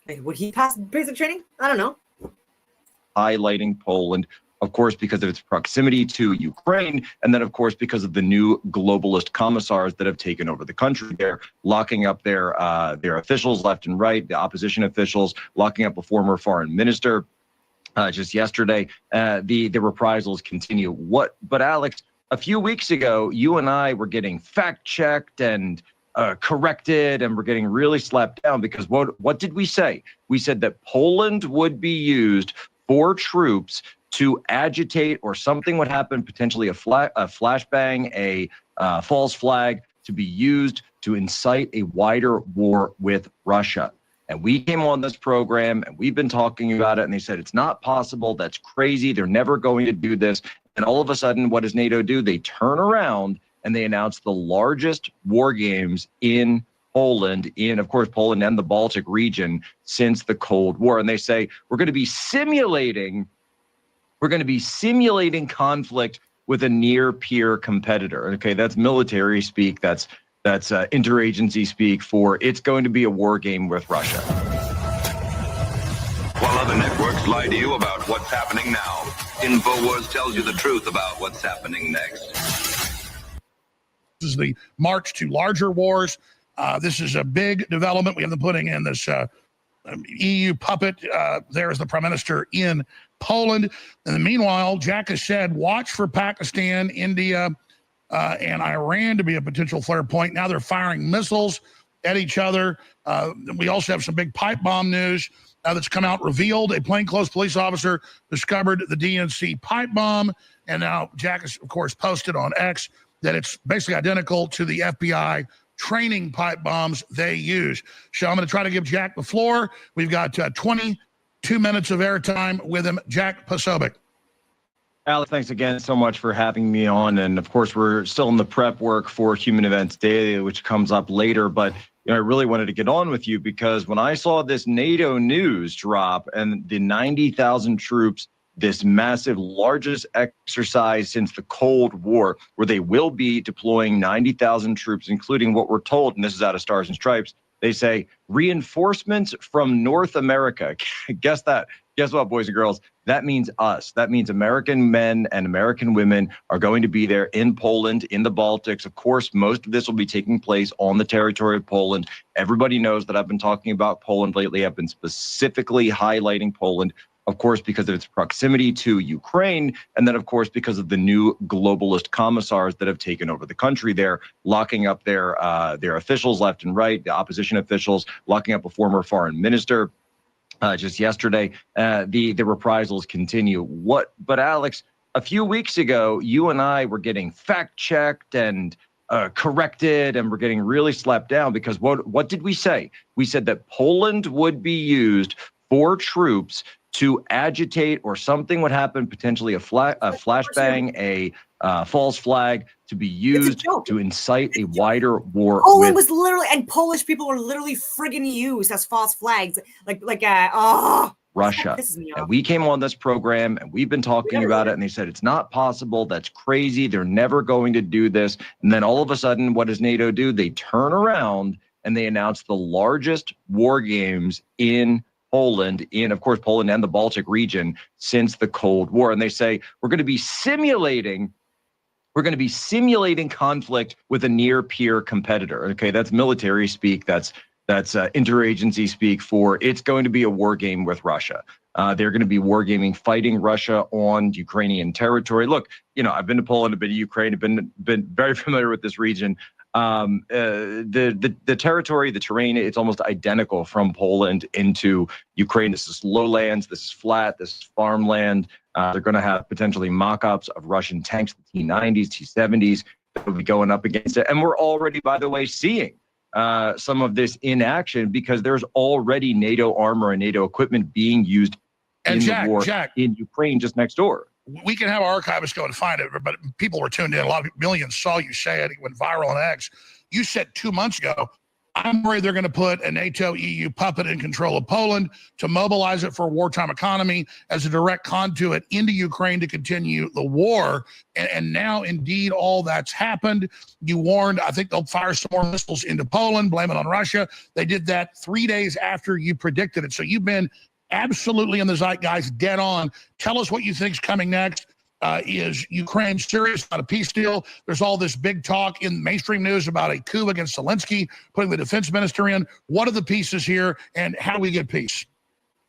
Like, would he pass basic training? I don't know.
Highlighting Poland, of course, because of its proximity to Ukraine, and then, of course, because of the new globalist commissars that have taken over the country. They're locking up their officials left and right, the opposition officials, locking up a former foreign minister. Just yesterday, the reprisals continue. But Alex, a few weeks ago, you and I were getting fact-checked and corrected, and we're getting really slapped down because what did we say? We said that Poland would be used for troops to agitate, or something would happen, potentially a flashbang, a false flag, to be used to incite a wider war with Russia. And we came on this program and we've been talking about it, and they said it's not possible. That's crazy. They're never going to do this. And all of a sudden, what does NATO do? They turn around and they announce the largest war games in Poland, of course, Poland and the Baltic region since the Cold War. And they say, we're going to be simulating conflict with a near peer competitor. Okay, that's military speak. That's interagency speak for it's going to be a war game with Russia.
While other networks lie to you about what's happening now, InfoWars tells you the truth about what's happening next.
This is the march to larger wars. This is a big development. We have them putting in this EU puppet. There is the prime minister in Poland. And meanwhile, Jack has said, watch for Pakistan, India, and Iran to be a potential flare point. Now they're firing missiles at each other. We also have some big pipe bomb news that's come out, revealed a plainclothes police officer discovered the DNC pipe bomb. And now Jack has, of course, posted on X that it's basically identical to the FBI training pipe bombs they use. So I'm going to try to give Jack the floor. We've got 22 minutes of airtime with him. Jack Posobiec.
Alex, thanks again so much for having me on. And of course, we're still in the prep work for Human Events Daily, which comes up later. But I really wanted to get on with you because when I saw this NATO news drop and the 90,000 troops, this massive, largest exercise since the Cold War, where they will be deploying 90,000 troops, including what we're told, and this is out of Stars and Stripes, they say reinforcements from North America. Guess that. Guess what, boys and girls? That means us. That means American men and American women are going to be there in Poland, in the Baltics. Of course, most of this will be taking place on the territory of Poland. Everybody knows that I've been talking about Poland lately. I've been specifically highlighting Poland, of course, because of its proximity to Ukraine, and then, of course, because of the new globalist commissars that have taken over the country. They're locking up their officials left and right, the opposition officials, locking up a former foreign minister. Just yesterday, the reprisals continue. But Alex, a few weeks ago, you and I were getting fact-checked and corrected, and we're getting really slapped down because what did we say? We said that Poland would be used for troops to agitate, or something would happen, potentially a flashbang, a false flag, to be used to incite a wider war.
Poland was literally, and Polish people were literally friggin' used as false flags,
Russia. And we came on this program and we've been talking about it, and they said it's not possible. That's crazy. They're never going to do this. And then all of a sudden, what does NATO do? They turn around and they announce the largest war games in Poland, of course, Poland and the Baltic region, since the Cold War. And they say, we're going to be simulating conflict with a near peer competitor. Okay, that's military speak. That's interagency speak for it's going to be a war game with Russia. They're going to be wargaming, fighting Russia on Ukrainian territory. Look, I've been to Poland, I've been to Ukraine, I've been very familiar with this region. The territory, the terrain, it's almost identical from Poland into Ukraine. This is lowlands, this is flat, this is farmland. They're going to have potentially mock-ups of Russian tanks, the T-90s, T-70s, that will be going up against it. And we're already, by the way, seeing some of this in action, because there's already NATO armor and NATO equipment being used in the war in Ukraine just next door.
We can have our archivists go and find it, but people were tuned in. A lot of millions saw you say it. It went viral on X. You said 2 months ago, I'm worried they're going to put a NATO EU puppet in control of Poland to mobilize it for a wartime economy as a direct conduit into Ukraine to continue the war. And now, indeed, all that's happened. You warned, I think they'll fire some more missiles into Poland, blame it on Russia. They did that 3 days after you predicted it. So you've been absolutely in the zeitgeist, dead on. Tell us what you think is coming next. Is Ukraine serious about a peace deal? There's all this big talk in mainstream news about a coup against Zelensky, putting the defense minister in. What are the pieces here, and how do we get peace?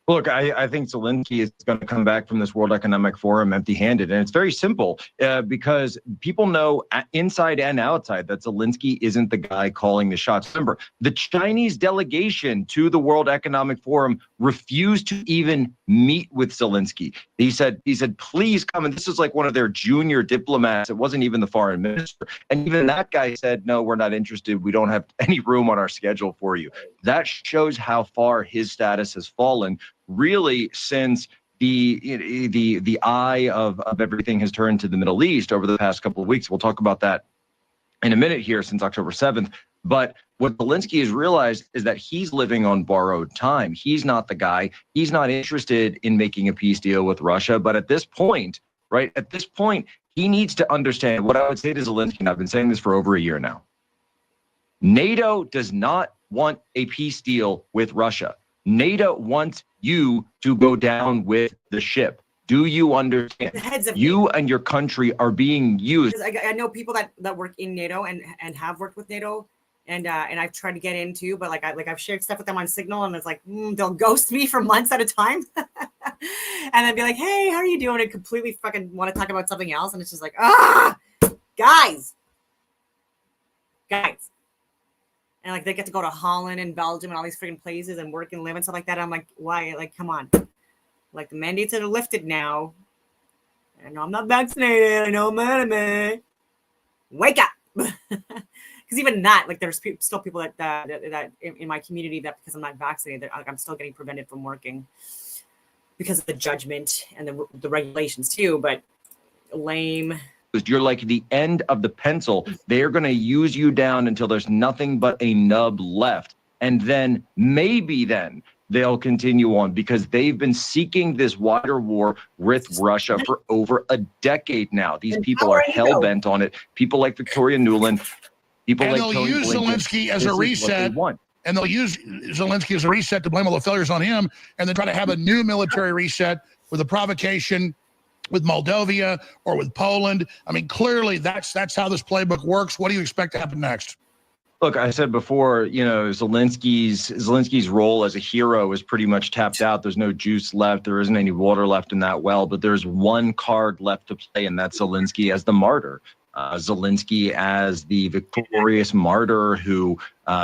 Look, I think Zelensky is going to come back from this World Economic Forum empty-handed. And it's very simple because people know inside and outside that Zelensky isn't the guy calling the shots. Remember, the Chinese delegation to the World Economic Forum refused to even meet with Zelensky. He said, please come. And this is like one of their junior diplomats. It wasn't even the foreign minister. And even that guy said, no, we're not interested. We don't have any room on our schedule for you. That shows how far his status has fallen, really, since the eye of everything has turned to the Middle East over the past couple of weeks. We'll talk about that in a minute here, since October 7th. But what Zelensky has realized is that he's living on borrowed time. He's not the guy. He's not interested in making a peace deal with Russia. But at this point, he needs to understand what I would say to Zelensky, and I've been saying this for over a year now. NATO does not want a peace deal with Russia. NATO wants you to go down with the ship. Do you understand? You and your country are being used.
I know people that work in NATO and have worked with NATO, and I've tried to get into, but I've shared stuff with them on Signal, and it's like they'll ghost me for months at a time, and then be like, "Hey, how are you doing?" and completely fucking want to talk about something else, and it's just like, guys. And they get to go to Holland and Belgium and all these freaking places and work and live and stuff like that. I'm like, why? Come on. The mandates are lifted now. I know I'm not vaccinated. I know I'm anime. Wake up. Because even that, there's still people that in my community that because I'm not vaccinated, I'm still getting prevented from working because of the judgment and the regulations too. But lame.
You're like the end of the pencil. They're going to use you down until there's nothing but a nub left. And then maybe they'll continue on, because they've been seeking this wider war with Russia for over a decade now. These people are hell-bent on it. People like Victoria Nuland, people like Tony Blinken.
And they'll use Zelensky as a reset. And they'll use Zelensky as a reset to blame all the failures on him, and then try to have a new military reset with a provocation with Moldova or with Poland. I mean, clearly that's how this playbook works. What do you expect to happen next?
Look, I said before, Zelensky's role as a hero is pretty much tapped out. There's no juice left. There isn't any water left in that well, but there's one card left to play, and that's Zelensky as the martyr. Zelensky as the victorious martyr who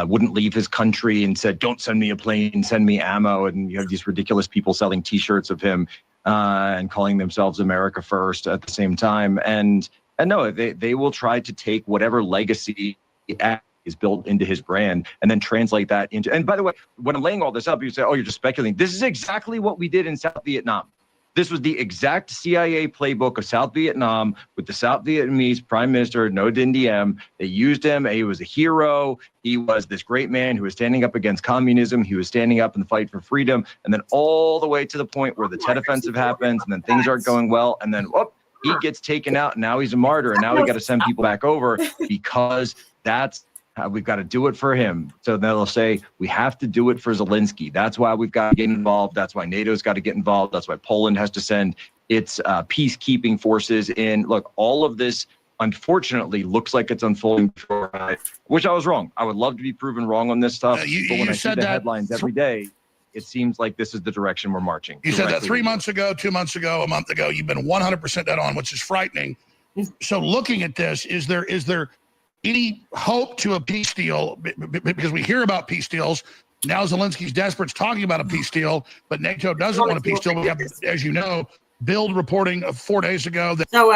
wouldn't leave his country and said, don't send me a plane, send me ammo. And you have these ridiculous people selling T-shirts of him and calling themselves America First at the same time. And And no, they will try to take whatever legacy is built into his brand and then translate that into. And by the way, when I'm laying all this up, you say, oh, you're just speculating. This is exactly what we did in South Vietnam. This was the exact CIA playbook of South Vietnam with the South Vietnamese Prime Minister Ngo Dinh Diem. They used him. He was a hero. He was this great man who was standing up against communism. He was standing up in the fight for freedom. And then all the way to the point where the Tet Offensive happens, and then things aren't going well. And then, whoop, he gets taken out. And now he's a martyr. And now we got to send people back over because that's how we've got to do it for him. So then they'll say, we have to do it for Zelensky. That's why we've got to get involved. That's why NATO's got to get involved. That's why Poland has to send its peacekeeping forces in. Look, all of this, unfortunately, looks like it's unfolding before I wish I was wrong. I would love to be proven wrong on this stuff. But when I see the headlines every day, it seems like this is the direction we're marching.
You said that 3 months ago, 2 months ago, a month ago. You've been 100% dead on, which is frightening. So looking at this, is there any hope to a peace deal? Because we hear about peace deals. Now Zelensky's desperate, talking about a peace deal, but NATO doesn't want a peace deal. We have, as you know, Bild reporting 4 days ago.
So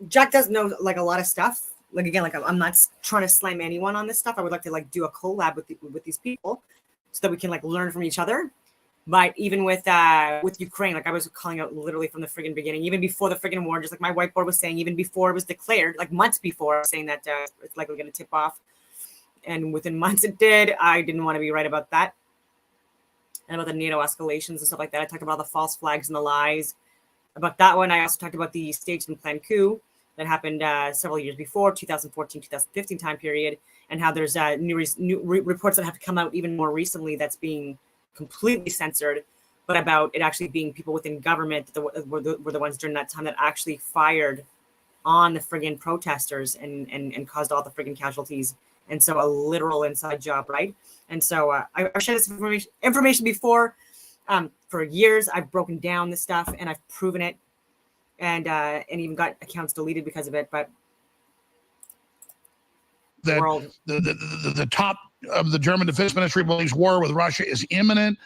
Jack does know like a lot of stuff. Like again, like I'm not trying to slam anyone on this stuff. I would like to like do a collab with these people so that we can like learn from each other. But even with Ukraine, like I was calling out literally from the friggin' beginning, even before the friggin' war, just like my whiteboard was saying, even before it was declared, like months before, saying that it's likely going to tip off. And within months it did. I didn't want to be right about that. And about the NATO escalations and stuff like that. I talked about the false flags and the lies. About that one, I also talked about the staged and planned coup that happened several years before, 2014, 2015 time period, and how there's new reports that have come out even more recently that's being completely censored, but about it actually being people within government that were the ones during that time that actually fired on the friggin' protesters and caused all the friggin' casualties. And so a literal inside job, right? And so I shared this information before. For years, I've broken down this stuff and I've proven it, and even got accounts deleted because of it. But
the top of the German Defense Ministry believes war with Russia is imminent.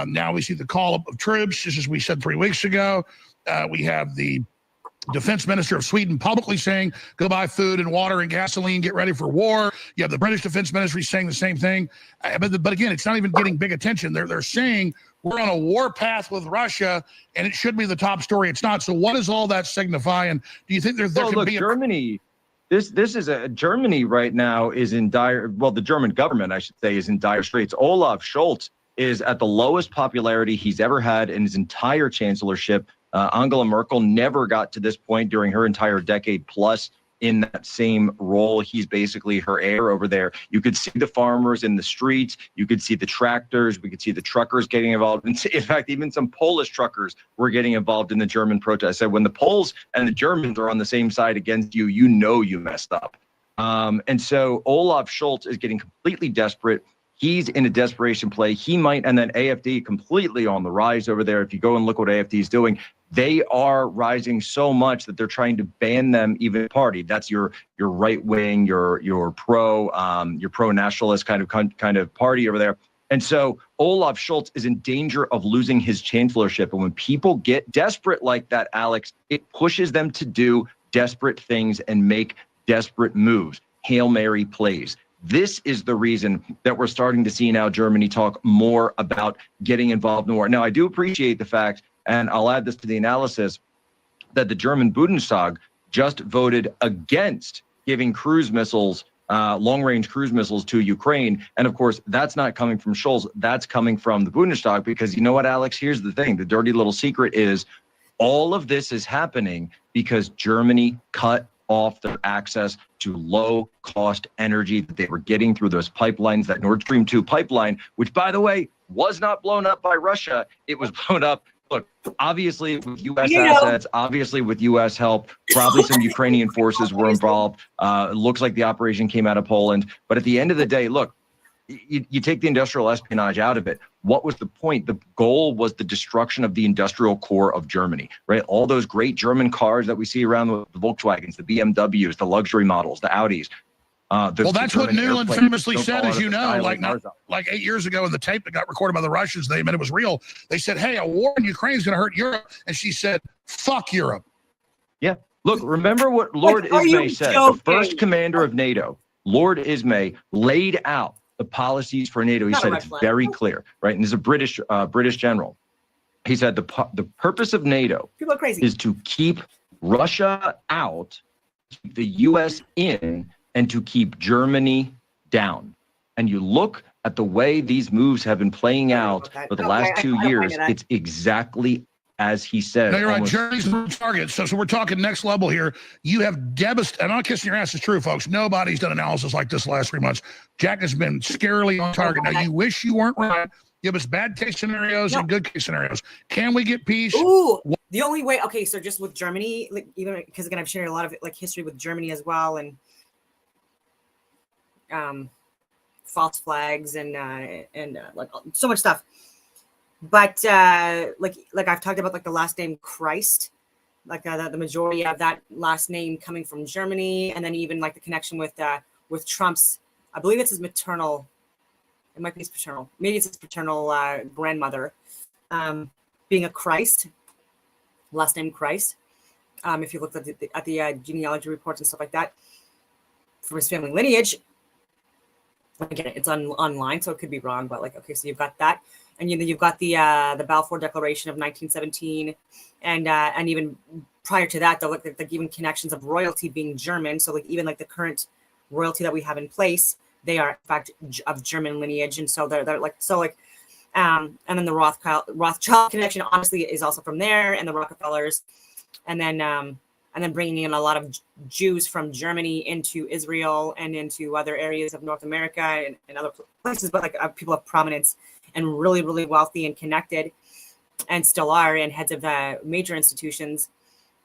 Now we see the call of troops, just as we said 3 weeks ago. We have the Defense Minister of Sweden publicly saying, go buy food and water and gasoline, get ready for war. You have the British Defense Ministry saying the same thing. But again, it's not even getting big attention. They're saying we're on a war path with Russia, and it should be the top story. It's not. So what does all that signify? And do you think there could be
Germany? This is Germany right now is in dire. Well, the German government, I should say, is in dire straits. Olaf Scholz is at the lowest popularity he's ever had in his entire chancellorship. Angela Merkel never got to this point during her entire decade plus in that same role. He's basically her heir over there. You could see the farmers in the streets. You could see the tractors. We could see the truckers getting involved. In fact, even some Polish truckers were getting involved in the German protests. So when the Poles and the Germans are on the same side against you, you know you messed up. And so Olaf Scholz is getting completely desperate. He's in a desperation play. He might, and then AFD completely on the rise over there. If you go and look what AFD is doing, they are rising so much that they're trying to ban them even party. That's your right wing, your pro nationalist kind of party over there. And so Olaf Scholz is in danger of losing his chancellorship. And when people get desperate like that, Alex, it pushes them to do desperate things and make desperate moves. Hail Mary plays. This is the reason that we're starting to see now Germany talk more about getting involved in war. Now, I do appreciate the fact, and I'll add this to the analysis, that the German Bundestag just voted against giving cruise missiles, long-range cruise missiles to Ukraine. And of course, that's not coming from Scholz. That's coming from the Bundestag, because you know what, Alex? Here's the thing. The dirty little secret is all of this is happening because Germany cut off their access to low-cost energy that they were getting through those pipelines, that Nord Stream 2 pipeline, which, by the way, was not blown up by Russia. It was blown up, look, obviously with U.S. assets, obviously with U.S. help, probably some Ukrainian forces were involved. It looks like the operation came out of Poland. But at the end of the day, look, you take the industrial espionage out of it. What was the point? The goal was the destruction of the industrial core of Germany, right? All those great German cars that we see around, the Volkswagens, the BMWs, the luxury models, the Audis.
Well, that's what Newland famously said, as you know, like 8 years ago in the tape that got recorded by the Russians, they admitted it was real. They said, hey, a war in Ukraine is going to hurt Europe. And she said, fuck Europe.
Yeah. Look, remember what Lord Ismay said, the first commander of NATO, Lord Ismay, laid out the policies for NATO. He said it's very clear, right? And this is a British general. He said the purpose of NATO is to keep Russia out, keep the U.S. in, and to keep Germany down. And you look at the way these moves have been playing out for the last 2 years, it's exactly as he said.
No, you're right. Germany's the target. So we're talking next level here. You have devastated. I'm not kissing your ass. It's true, folks. Nobody's done analysis like this the last 3 months. Jack has been scarily on target. Now, you wish you weren't right. Give us bad case scenarios and good case scenarios. Can we get peace?
Ooh, the only way. Okay, so just with Germany, like even because again, I've shared a lot of like history with Germany as well, and false flags and like so much stuff. But like I've talked about, like the last name Christ, like the majority of that last name coming from Germany, and then even like the connection with Trump's, I believe it's his maternal. It might be his paternal. Maybe it's his paternal grandmother, being a Christ, last name Christ. If you looked at the genealogy reports and stuff like that for his family lineage, again, it's online, so it could be wrong. But like, okay, so you've got that, and you've got the Balfour Declaration of 1917, and even prior to that, though, like even connections of royalty being German. So like even like the current royalty that we have in place, they are in fact of German lineage, and so they're like and then the Rothschild connection honestly is also from there, and the Rockefellers, and then bringing in a lot of Jews from Germany into Israel and into other areas of North America and other places, but like people of prominence and really, really wealthy and connected, and still are, and heads of major institutions.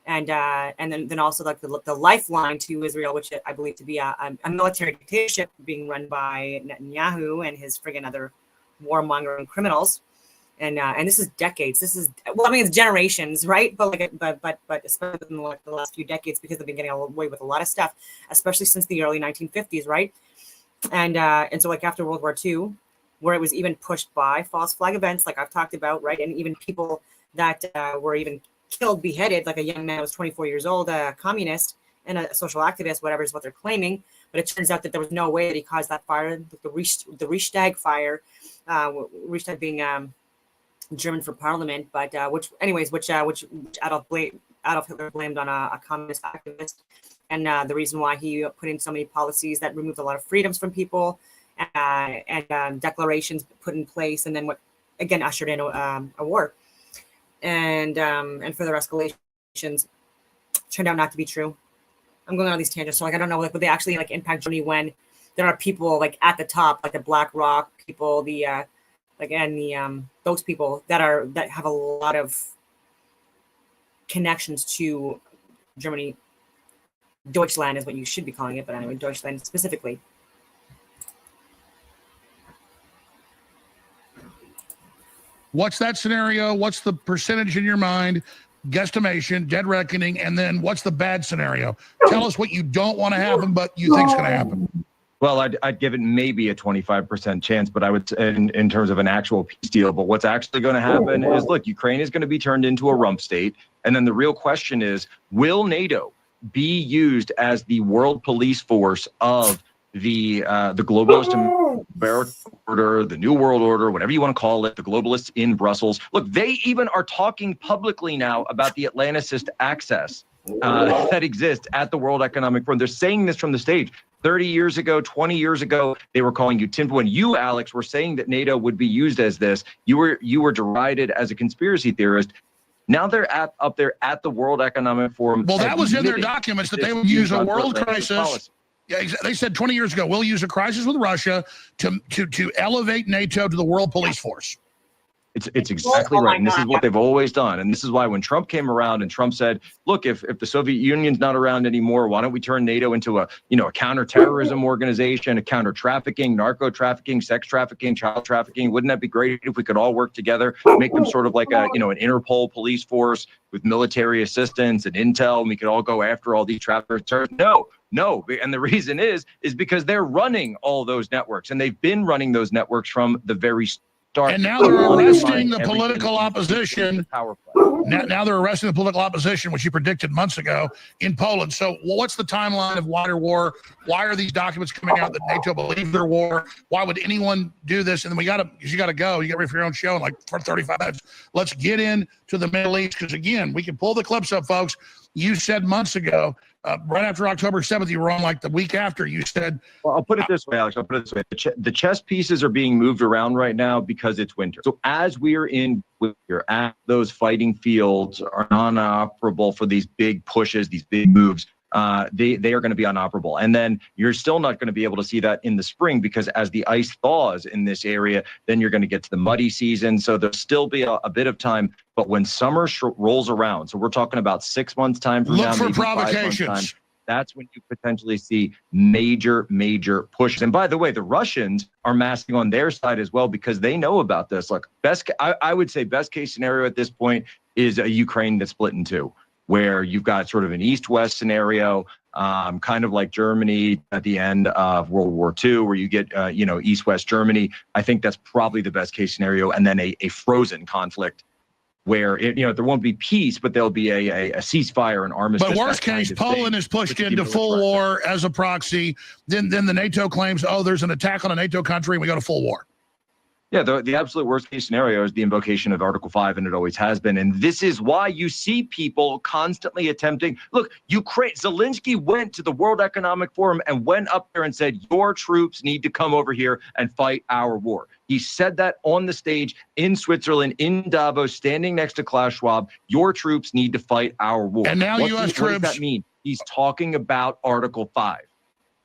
And then also like the lifeline to Israel, which I believe to be a military dictatorship being run by Netanyahu and his friggin' other warmongering criminals. And this is decades. This is, well, I mean, it's generations, right? But especially in the last few decades, because they've been getting away with a lot of stuff, especially since the early 1950s, right? And so like after World War II, where it was even pushed by false flag events, like I've talked about, right? And even people that were even killed, beheaded, like a young man who was 24 years old, a communist and a social activist, whatever is what they're claiming. But it turns out that there was no way that he caused that fire, the Reichstag fire, Reichstag being German for parliament, but which Adolf Hitler blamed on a communist activist, and the reason why he put in so many policies that removed a lot of freedoms from people, and declarations put in place, and then what again ushered in a war. And further escalations turned out not to be true. I'm going on these tangents, so like I don't know, like would they actually like impact Germany when there are people like at the top, like the BlackRock people, the those people that have a lot of connections to Germany. Deutschland is what you should be calling it, but anyway, Deutschland specifically.
What's that scenario? What's the percentage in your mind? Guesstimation, dead reckoning, and then what's the bad scenario? Tell us what you don't want to happen, but you think is going to happen.
Well, I'd give it maybe a 25% chance, but I would, in terms of an actual peace deal. But what's actually going to happen is, look, Ukraine is going to be turned into a rump state. And then the real question is, will NATO be used as the world police force of the globalist American order, the New World Order, whatever you want to call it, the globalists in Brussels? Look, they even are talking publicly now about the Atlanticist access that exists at the World Economic Forum. They're saying this from the stage. 30 years ago, 20 years ago, they were calling you Tim. When you, Alex, were saying that NATO would be used as this, you were derided as a conspiracy theorist. Now they're up there at the World Economic Forum.
Well, that was in their documents that they would use a world crisis. Yeah, they said 20 years ago, we'll use a crisis with Russia to elevate NATO to the world police force.
It's exactly right. And this is what they've always done. And this is why when Trump came around and Trump said, look, if the Soviet Union's not around anymore, why don't we turn NATO into a counterterrorism organization, a counter trafficking, narco trafficking, sex trafficking, child trafficking? Wouldn't that be great if we could all work together, make them sort of like an Interpol police force with military assistance and intel, and we could all go after all these traffickers? No. And the reason is because they're running all those networks, and they've been running those networks from the very start.
And now they're arresting the
everything
political opposition.
Power play.
Now they're arresting the political opposition, which you predicted months ago in Poland. So what's the timeline of wider war? Why are these documents coming out that NATO believes they're war? Why would anyone do this? And then you got to go. You get ready for your own show in like for 35 minutes. Let's get into the Middle East because, again, we can pull the clips up, folks. You said months ago, right after October 7th, you were on like the week after, you said.
Well, I'll put it this way, Alex. I'll put it this way. The chess pieces are being moved around right now because it's winter. So as we are in winter, as those fighting fields are non-operable for these big pushes, these big moves, they are going to be unoperable. And then you're still not going to be able to see that in the spring because as the ice thaws in this area, then you're going to get to the muddy season. So there'll still be a bit of time. But when summer rolls around, so we're talking about 6 months time from now,
look for
maybe 5 months
provocations.
time, that's when you potentially see major pushes. And by the way, the Russians are masking on their side as well because they know about this. Look, I would say best case scenario at this point is a Ukraine that's split in two, where you've got sort of an east-west scenario, kind of like Germany at the end of World War II, where you get, east-west Germany. I think that's probably the best case scenario. And then a frozen conflict where, there won't be peace, but there'll be a ceasefire and armistice.
But worst case, Poland is pushed into full war as a proxy. Then the NATO claims, there's an attack on a NATO country and we go to full war.
Yeah, the absolute worst case scenario is the invocation of Article 5, and it always has been. And this is why you see people constantly attempting. Look, Zelensky went to the World Economic Forum and went up there and said, your troops need to come over here and fight our war. He said that on the stage in Switzerland, in Davos, standing next to Klaus Schwab. Your troops need to fight our war.
And now U.S. troops.
What does that mean? He's talking about Article 5.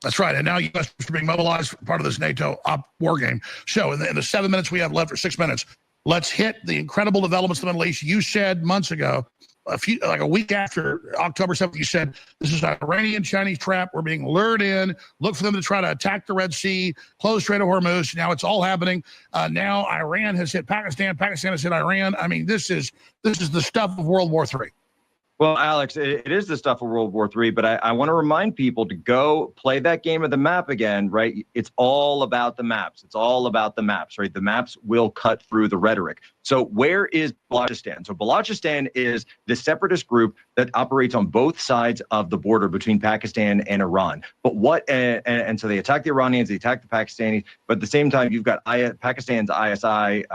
That's right. And now U.S. troops are being mobilized, part of this NATO war game. So in the 7 minutes we have left, or 6 minutes, let's hit the incredible developments in the Middle East. You said months ago, a week after October 7th, you said this is an Iranian-Chinese trap. We're being lured in. Look for them to try to attack the Red Sea, close Strait of Hormuz. Now it's all happening. Now Iran has hit Pakistan. Pakistan has hit Iran. I mean, this is the stuff of World War III.
Well, Alex, it is the stuff of World War III, but I want to remind people to go play that game of the map again, right? It's all about the maps. It's all about the maps, right? The maps will cut through the rhetoric. So where is Balochistan? So Balochistan is the separatist group that operates on both sides of the border between Pakistan and Iran. But and so they attack the Iranians, they attack the Pakistanis, but at the same time, you've got Pakistan's ISI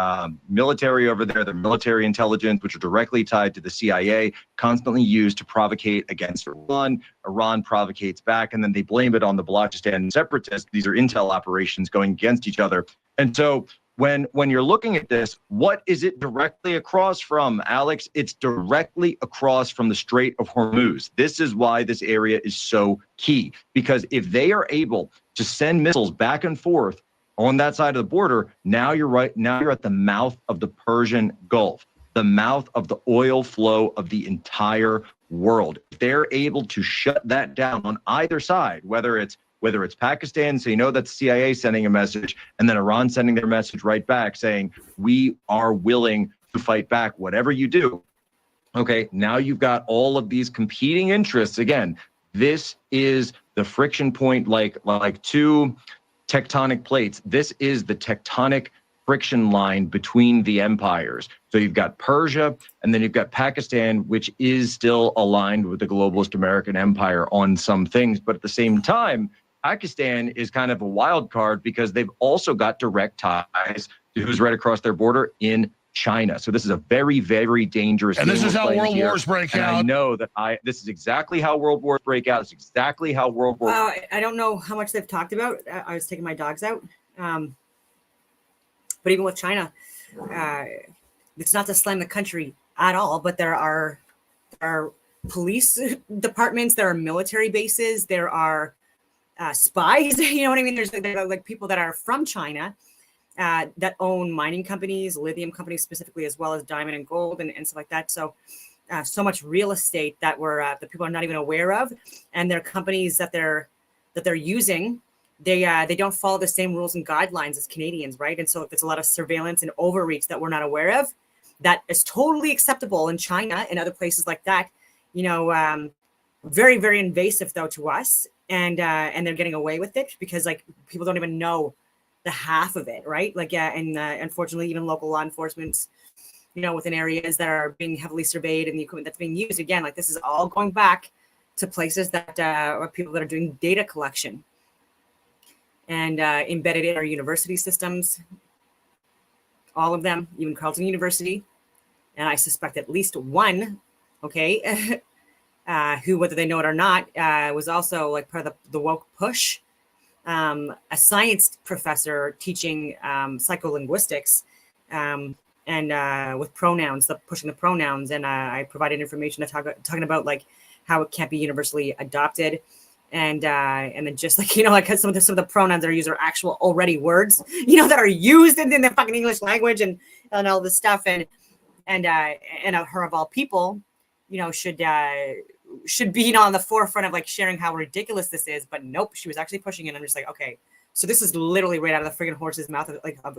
military over there, the military intelligence, which are directly tied to the CIA, constantly used to provocate against Iran. Iran provocates back, and then they blame it on the Balochistan separatists. These are intel operations going against each other. And so when you're looking at this, what is it directly across from, Alex? It's directly across from the Strait of Hormuz. This is why this area is so key, because if they are able to send missiles back and forth on that side of the border, now you're right. Now you're at the mouth of the Persian Gulf, the mouth of the oil flow of the entire world. If they're able to shut that down on either side, whether it's Pakistan, so that's CIA sending a message, and then Iran sending their message right back saying, we are willing to fight back, whatever you do. Okay, now you've got all of these competing interests. Again, this is the friction point, like two tectonic plates. This is the tectonic friction line between the empires. So you've got Persia, and then you've got Pakistan, which is still aligned with the globalist American empire on some things. But at the same time, Pakistan is kind of a wild card because they've also got direct ties to who's right across their border in China. So this is a very, very dangerous.
And this is how world wars break out.
I know that this is exactly how world wars break out. It's exactly how world wars.
I don't know how much they've talked about. I was taking my dogs out. But even with China, it's not to slam the country at all, but there are police departments, there are military bases, there are spies, you know what I mean? There's like people that are from China that own mining companies, lithium companies specifically, as well as diamond and gold and stuff like that. So so much real estate that that people are not even aware of, and their companies that they're using, they don't follow the same rules and guidelines as Canadians, right? And so if there's a lot of surveillance and overreach that we're not aware of, that is totally acceptable in China and other places like that. Very, very invasive though to us. And they're getting away with it because like people don't even know the half of it, right? Like, yeah, and unfortunately, even local law enforcement, you know, within areas that are being heavily surveyed and the equipment that's being used, again, like this is all going back to places that are people that are doing data collection and embedded in our university systems, all of them, even Carleton University. And I suspect at least one, okay, who, whether they know it or not, was also like part of the woke push. A science professor teaching psycholinguistics and with pronouns, pushing the pronouns. And I provided information talking about like how it can't be universally adopted. And then just like, you know, like some of the pronouns that are used are actual already words, you know, that are used in the fucking English language and all this stuff. And her of all people, you know, should be, you know, on the forefront of like sharing how ridiculous this is. But nope, she was actually pushing it. I'm just like, okay, so this is literally right out of the friggin' horse's mouth of like I'm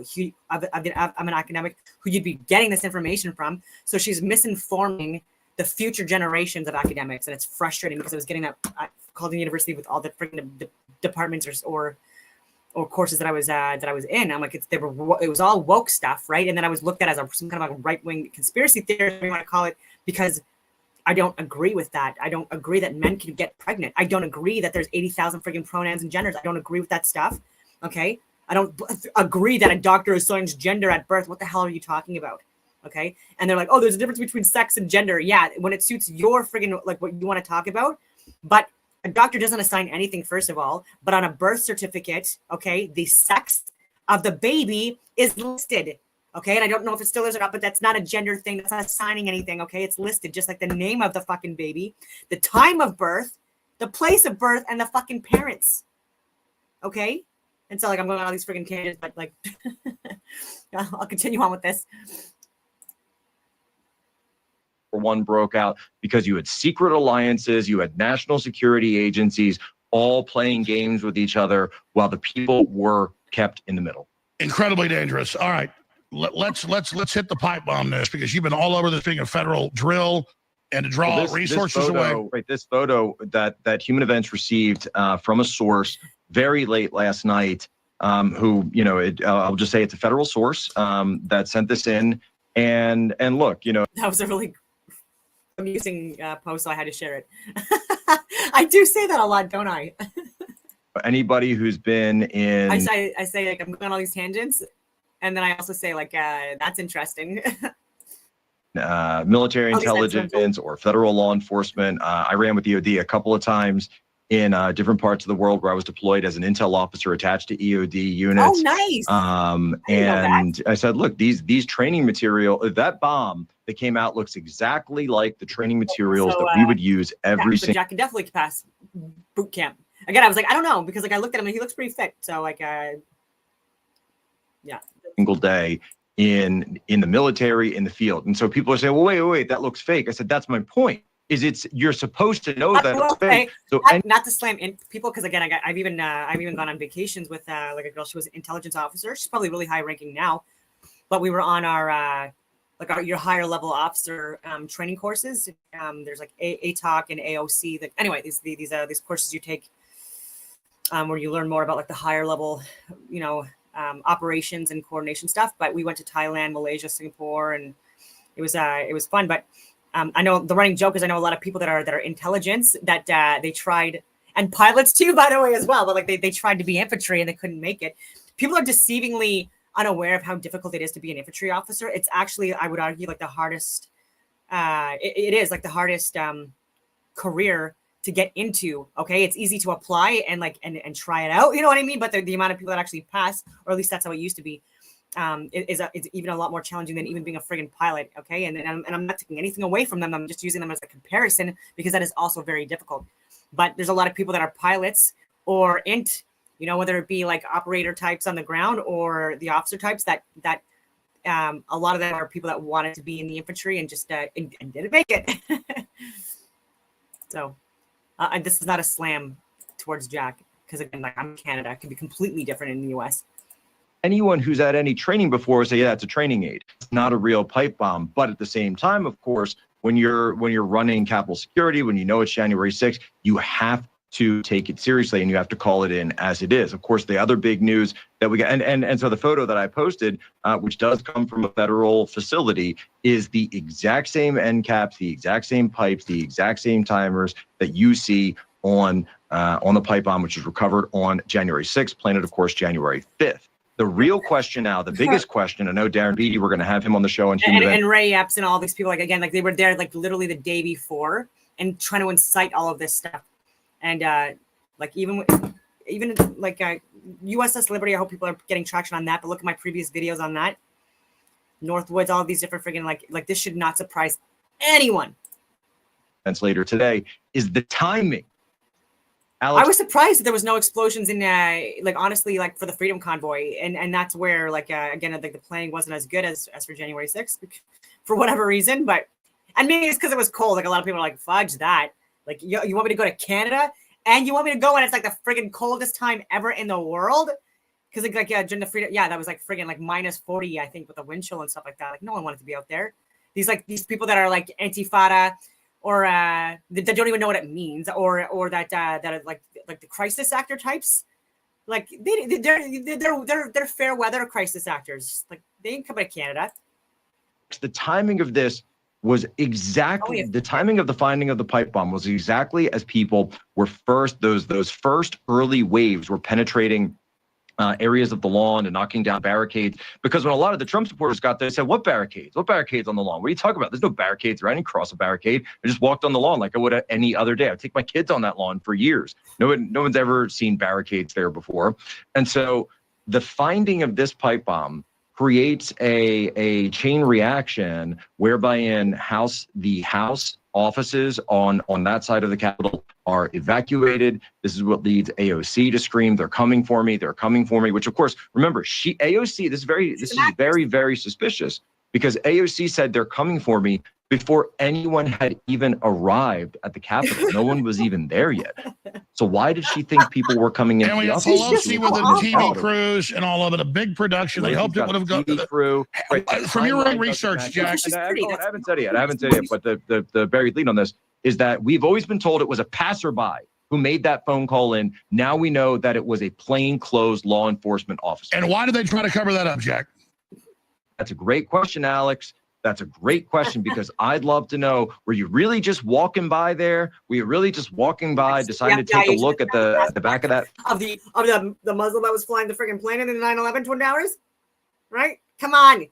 an academic who you'd be getting this information from. So she's misinforming the future generations of academics, and it's frustrating because I was getting that called the university with all the freaking departments or courses that I was in. I'm like, it was all woke stuff, right? And then I was looked at as some kind of like right-wing conspiracy theory, if you want to call it, because I don't agree with that. I don't agree that men can get pregnant. I don't agree that there's 80,000 freaking pronouns and genders. I don't agree with that stuff. Okay. I don't agree that a doctor assigns gender at birth. What the hell are you talking about? Okay. And they're like, oh, there's a difference between sex and gender. Yeah. When it suits your friggin' like what you want to talk about. But a doctor doesn't assign anything, first of all, but on a birth certificate, okay, the sex of the baby is listed. Okay, and I don't know if it still is or not, but that's not a gender thing. That's not assigning anything. Okay, it's listed just like the name of the fucking baby, the time of birth, the place of birth, and the fucking parents. Okay, and so like I'm going on all these freaking tangents, but like I'll continue on with this.
One broke out because you had secret alliances, you had national security agencies all playing games with each other while the people were kept in the middle.
Incredibly dangerous. All right. Let's hit the pipe bomb this, because you've been all over this being a federal drill and to draw resources away.
Right, this photo that Human Events received from a source very late last night, who, you know, I'll just say it's a federal source that sent this in. And look, you know,
that was a really amusing post, so I had to share it. I do say that a lot, don't I?
Anybody who's been in,
I say like I'm going on all these tangents. And then I also say, like, that's interesting.
Military intelligence or federal law enforcement. I ran with EOD a couple of times in different parts of the world where I was deployed as an intel officer attached to EOD units.
Oh, nice.
And I said, look, these training material, that bomb that came out looks exactly like the training materials that we would use every single.
Jack can definitely pass boot camp. Again, I was like, I don't know, because like I looked at him and he looks pretty fit. So like, yeah.
Single day in the military, in the field. And so people are saying, well, wait, that looks fake. I said, that's my point, is you're supposed to know that it's fake. So
not to slam in people, because again, I've even gone on vacations with like a girl. She was an intelligence officer. She's probably really high ranking now, but we were on our your higher level officer training courses. There's like ATOC and AOC. Anyway, these courses you take where you learn more about like the higher level, you know, operations and coordination stuff. But we went to Thailand, Malaysia, Singapore, and it was fun. But I know the running joke is I know a lot of people that are intelligence that they tried, and pilots too, by the way, as well. But like they tried to be infantry and they couldn't make it. People are deceivingly unaware of how difficult it is to be an infantry officer. It's actually, I would argue, like the hardest. It is like the hardest career to get into. Okay, it's easy to apply and like and try it out, you know what I mean, but the amount of people that actually pass, or at least that's how it used to be, it's even a lot more challenging than even being a friggin' pilot. Okay, and I'm not taking anything away from them, I'm just using them as a comparison because that is also very difficult. But there's a lot of people that are pilots or int, you know, whether it be like operator types on the ground or the officer types that a lot of them are people that wanted to be in the infantry and just and didn't make it. So and this is not a slam towards Jack, because again, like I'm in Canada, it can be completely different in the US.
Anyone who's had any training before say, yeah, it's a training aid. It's not a real pipe bomb. But at the same time, of course, when you're running Capitol Security, when you know it's January 6th, you have to take it seriously, and you have to call it in as it is. Of course, the other big news that we got, and so the photo that I posted, which does come from a federal facility, is the exact same end caps, the exact same pipes, the exact same timers that you see on the pipe bomb, which was recovered on January 6th, planted, of course, January 5th. The real question now, the biggest question, I know Darren Beatty, we're going to have him on the show.
And Ray Epps and all these people, like, again, like they were there like literally the day before and trying to incite all of this stuff. And like even like USS Liberty, I hope people are getting traction on that. But look at my previous videos on that. Northwoods, all these different friggin' like this should not surprise anyone.
Later today is the timing.
Alex, I was surprised that there was no explosions in like honestly like for the Freedom Convoy, and that's where like again like the planning wasn't as good as for January 6th for whatever reason. But and maybe it's because it was cold. Like a lot of people are like, fudge that. Like, you want me to go to Canada? And you want me to go when it's like the friggin' coldest time ever in the world? Because like yeah, during the freedom, yeah, that was like friggin' like minus 40, I think, with the wind chill and stuff like that. Like no one wanted to be out there. These people that are like Antifada or that don't even know what it means, or that are like the crisis actor types. Like they're fair weather crisis actors. Like they ain't coming to Canada.
The timing of this was exactly the timing of the finding of the pipe bomb was exactly as people were first, those first early waves were penetrating areas of the lawn and knocking down barricades. Because when a lot of the Trump supporters got there, they said, what barricades? What barricades on the lawn? What are you talking about? There's no barricades there. I didn't cross a barricade. I just walked on the lawn like I would any other day. I take my kids on that lawn for years. No one's ever seen barricades there before. And so the finding of this pipe bomb creates a chain reaction whereby the House offices on that side of the Capitol are evacuated. This is what leads AOC to scream, they're coming for me, which of course, remember, AOC, this is very, very suspicious because AOC said they're coming for me before anyone had even arrived at the Capitol. No one was even there yet. So why did she think people were coming in?
And we have Pelosi with a TV crews and all of it, a big production. They hoped it would have gone to the crew. From your own research, Jack.
I haven't said it yet. But the buried lead on this is that we've always been told it was a passerby who made that phone call in. Now we know that it was a plainclothes law enforcement officer.
And why did they try to cover that up, Jack?
That's a great question, Alex. That's a great question because I'd love to know, were you really just walking by there? Were you really just walking by, deciding to take a look at the back of that?
Of the Muslim that was flying the friggin' plane in the 9/11 Twin Towers? Right? Come on.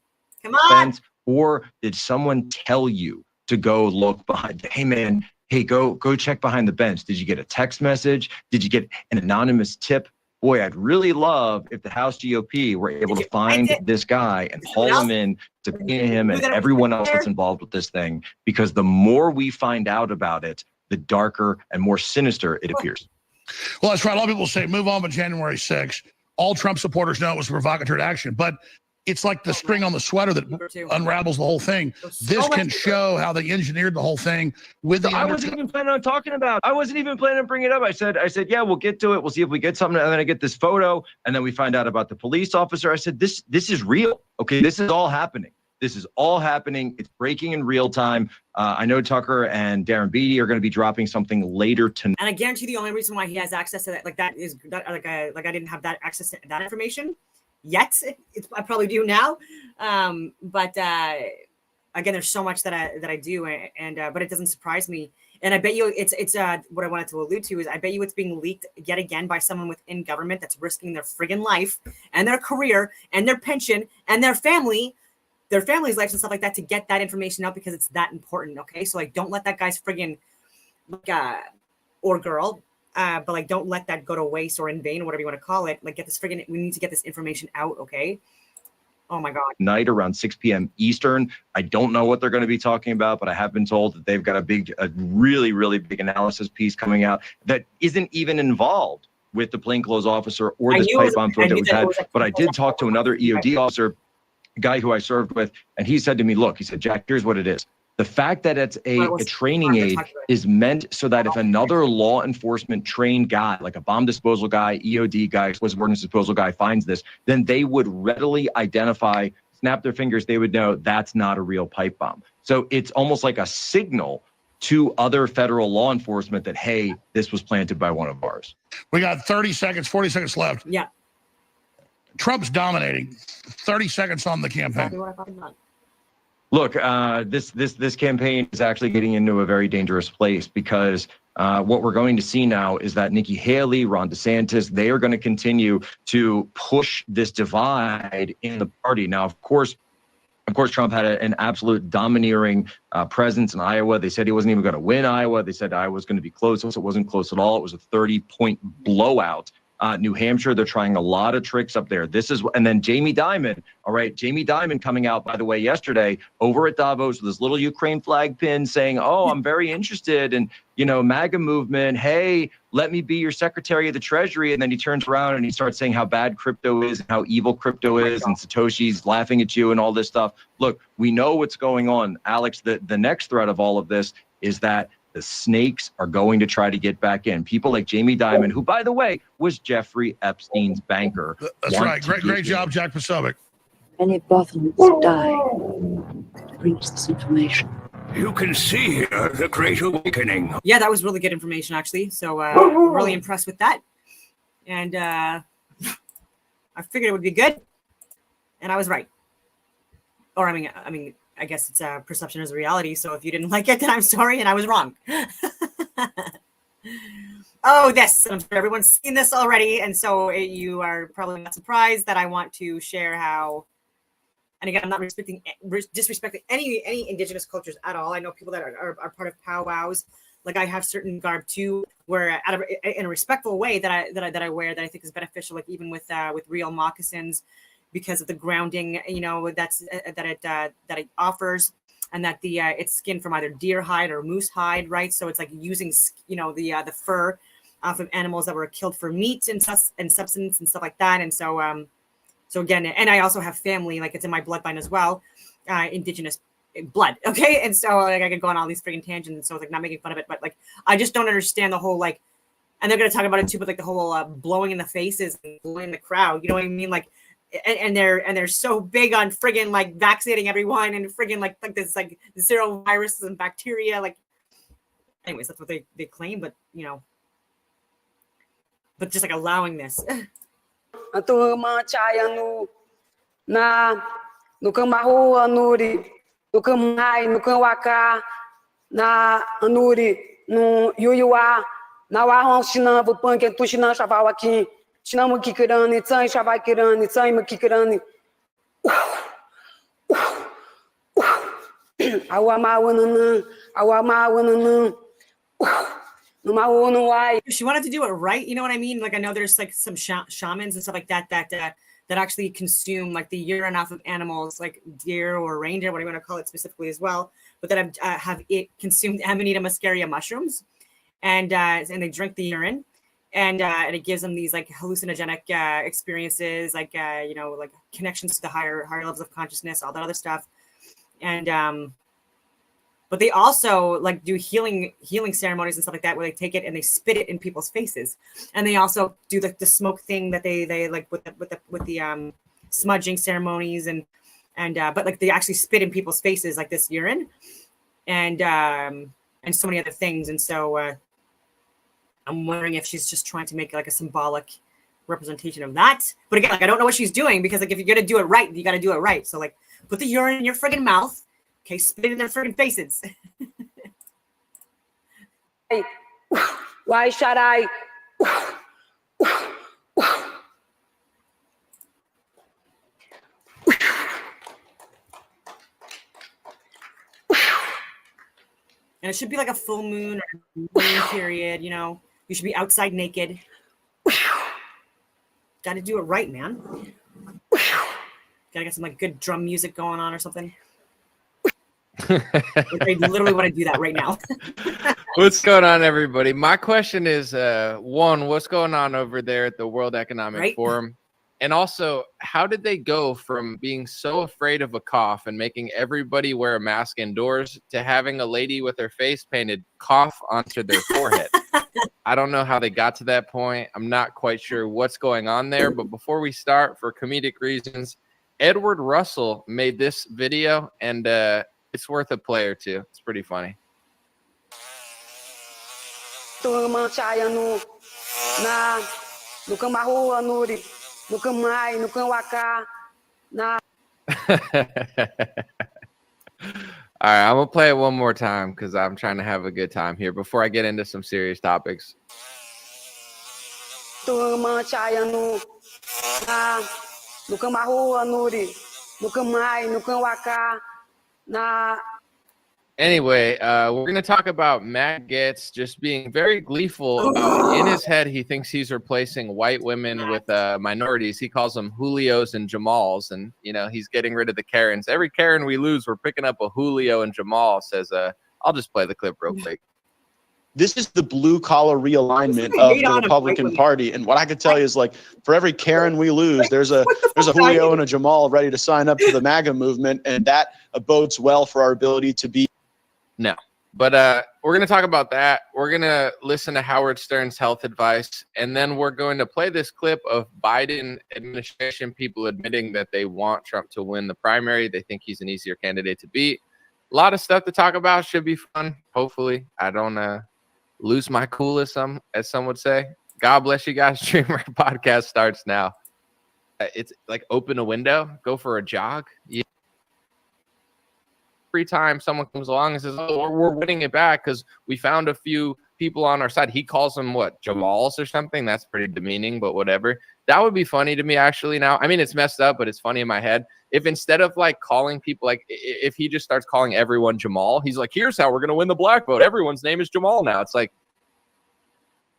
Or did someone tell you to go look behind? Hey, man, go check behind the bench. Did you get a text message? Did you get an anonymous tip? Boy, I'd really love if the House GOP were able to find this guy and haul him in, subpoena him and everyone else that's involved with this thing, because the more we find out about it, the darker and more sinister it appears.
Well, that's right. A lot of people say move on with January 6th. All Trump supporters know it was provocatory action, but it's like the string on the sweater that unravels the whole thing. This can show how they engineered the whole thing with the.
I wasn't even planning on talking about. I wasn't even planning on bringing it up. I said, yeah, we'll get to it. We'll see if we get something. And then I get this photo, and then we find out about the police officer. I said, this is real. Okay, this is all happening. This is all happening. It's breaking in real time. I know Tucker and Darren Beatty are going to be dropping something later tonight.
And I guarantee the only reason why he has access to that, like I didn't have that access to that information yet. I probably do now. But again, there's so much that I do, and but it doesn't surprise me. And I bet you it's what I wanted to allude to is I bet you it's being leaked yet again by someone within government that's risking their friggin' life and their career and their pension and their family's lives and stuff like that to get that information out because it's that important. Okay, so like don't let that guy's friggin' or girl. But like, don't let that go to waste or in vain or whatever you want to call it. Like, we need to get this information out. Okay. Oh my God.
Night around 6 p.m. Eastern. I don't know what they're going to be talking about, but I have been told that they've got a really, really big analysis piece coming out that isn't even involved with the plainclothes officer or this pipe bomb threat that we've had. But I did talk to another EOD officer, a guy who I served with, and he said to me, look, he said, Jack, here's what it is. The fact that it's a training aid is meant so that if another law enforcement trained guy, like a bomb disposal guy, EOD guy, explosive ordnance disposal guy finds this, then they would readily snap their fingers, they would know that's not a real pipe bomb. So it's almost like a signal to other federal law enforcement that, hey, this was planted by one of ours.
We got 30 seconds, 40 seconds left.
Yeah.
Trump's dominating. 30 seconds on the campaign.
Exactly what I thought about.
Look, this campaign is actually getting into a very dangerous place because what we're going to see now is that Nikki Haley, Ron DeSantis, they are going to continue to push this divide in the party. Now, of course, Trump had an absolute domineering presence in Iowa. They said he wasn't even going to win Iowa. They said Iowa was going to be close. It wasn't close at all. It was a 30-point blowout. New Hampshire, they're trying a lot of tricks up there. And then Jamie Dimon. All right, Jamie Dimon coming out, by the way, yesterday over at Davos with his little Ukraine flag pin saying, oh, I'm very interested in, MAGA movement. Hey, let me be your Secretary of the Treasury. And then he turns around and he starts saying how bad crypto is and how evil crypto is and Satoshi's laughing at you and all this stuff. Look, we know what's going on. Alex, the next threat of all of this is that the snakes are going to try to get back in. People like Jamie Dimon, who, by the way, was Jeffrey Epstein's banker.
That's right. Great job, Jack Posobiec.
Many Bothans die to bring us this information.
You can see here the Great Awakening.
Yeah, that was really good information, actually. So I'm really impressed with that. And I figured it would be good. And I was right. Or, I mean, I guess it's a perception as a reality. So if you didn't like it, then I'm sorry and I was wrong. Oh, this. I'm sure everyone's seen this already. And so you are probably not surprised that I want to share how, and again, I'm not disrespecting any indigenous cultures at all. I know people that are part of powwows. Like I have certain garb too, where in a respectful way that I wear that I think is beneficial, like even with real moccasins, because of the grounding, that it offers, and that it's skin from either deer hide or moose hide, right? So it's like using, the fur off of animals that were killed for meat and substance and stuff like that. And so, again, and I also have family, like it's in my bloodline as well, indigenous blood. Okay. And so like I could go on all these freaking tangents. And so it's like not making fun of it, but like, I just don't understand the whole, like, and they're going to talk about it too, but like the whole blowing in the faces and blowing the crowd, you know what I mean? Like, and they're so big on friggin' like vaccinating everyone and friggin' like this like zero viruses and bacteria. Like, anyways, that's what they claim, but but just like allowing this.
Na no Camaru Anuri, no Camai, no Camwaka, na Anuri, no Yuyuá, na Warron Chinã, o Punk, tu Chinã, Chaval aqui, Chinã Mukikirani, Tsai, Chavakirani, Tsai Mukikirani.
She wanted to do it right, you know what I mean? Like I know there's like some shamans and stuff like that that actually consume like the urine off of animals, like deer or reindeer, what do you want to call it specifically as well, but that have it consumed Amanita muscaria mushrooms, and they drink the urine, and it gives them these like hallucinogenic experiences, like like connections to the higher levels of consciousness, all that other stuff, and but they also like do healing ceremonies and stuff like that, where they take it and they spit it in people's faces, and they also do the smoke thing that they like with the smudging ceremonies and but like they actually spit in people's faces like this urine, and so many other things, and so I'm wondering if she's just trying to make like a symbolic representation of that. But again, like I don't know what she's doing, because like if you're gonna do it right, you got to do it right. So like put the urine in your friggin' mouth. Okay, spit in their freaking faces.
Why should I?
And it should be like a full moon or moon period, you should be outside naked. Got to do it right, man. Got to get some like good drum music going on or something. I literally want to do that right now.
What's going on, everybody? My question is, one, what's going on over there at the World Economic Forum? And also, how did they go from being so afraid of a cough and making everybody wear a mask indoors to having a lady with her face painted cough onto their forehead? I don't know how they got to that point. I'm not quite sure what's going on there. But before we start, for comedic reasons, Edward Russell made this video, and it's worth a play or two. It's pretty funny.
manchaya no Camarua, no Camai, no Cauacá, na.
All right, I'm gonna play it one more time because I'm trying to have a good time here before I get into some serious topics.
Manchaya no Camarua, no Camai, no Cauacá, na.
Anyway, we're going to talk about Matt Gaetz just being very gleeful about, in his head, he thinks he's replacing white women with minorities. He calls them Julios and Jamals, and, you know, he's getting rid of the Karens. Every Karen we lose, we're picking up a Julio and Jamal, says, I'll just play the clip real quick.
This is the blue collar realignment of the Republican Party. And what I could tell you is, like, for every Karen we lose, there's a Julio and a Jamal ready to sign up for the MAGA movement. And that bodes well for our ability to be.
No, but we're going to talk about that. We're going to listen to Howard Stern's health advice, and then we're going to play this clip of Biden administration people admitting that they want Trump to win the primary. They think he's an easier candidate to beat. A lot of stuff to talk about. Should be fun. Hopefully, I don't lose my cool, as some would say. God bless you guys. Streamer podcast starts now. It's like open a window, go for a jog. Every time someone comes along and says, "Oh, we're winning it back because we found a few people on our side," he calls them what, Jamals or something. That's pretty demeaning, but whatever. That would be funny to me, actually. Now, I mean, it's messed up, but it's funny in my head. If instead of like calling people, like if he just starts calling everyone Jamal, he's like, "Here's how we're gonna win the black vote. Everyone's name is Jamal now." It's like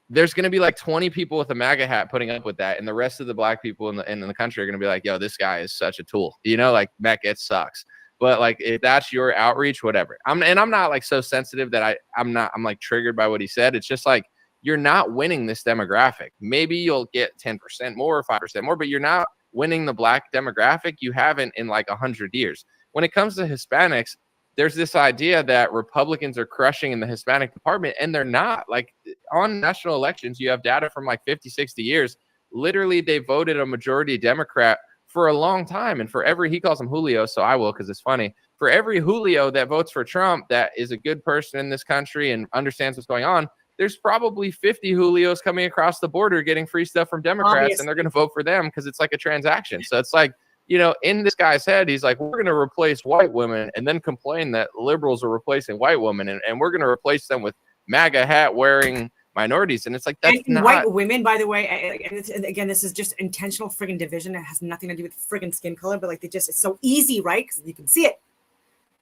there's gonna be like 20 people with a MAGA hat putting up with that, and the rest of the black people in the country are gonna be like, "Yo, this guy is such a tool." You know, like Matt Gaetz sucks. But like, if that's your outreach, whatever. I'm not like so sensitive that I'm like triggered by what he said. It's just like, you're not winning this demographic. Maybe you'll get 10% more or 5% more, but you're not winning the black demographic. You haven't in like 100 years. When it comes to Hispanics, there's this idea that Republicans are crushing in the Hispanic department, and they're not. Like, on national elections, you have data from like 50, 60 years. Literally, they voted a majority Democrat for a long time. And for every, he calls him Julio, so I will because it's funny. For every Julio that votes for Trump that is a good person in this country and understands what's going on, there's probably 50 Julios coming across the border getting free stuff from Democrats. Obviously. And they're going to vote for them because it's like a transaction. So it's like, you know, in this guy's head, he's like, we're going to replace white women and then complain that liberals are replacing white women. And we're going to replace them with MAGA hat wearing minorities. And it's like, that's
and
not
white women, by the way. And again, this is just intentional friggin' division. It has nothing to do with friggin' skin color, but like it's so easy, right? Because you can see it.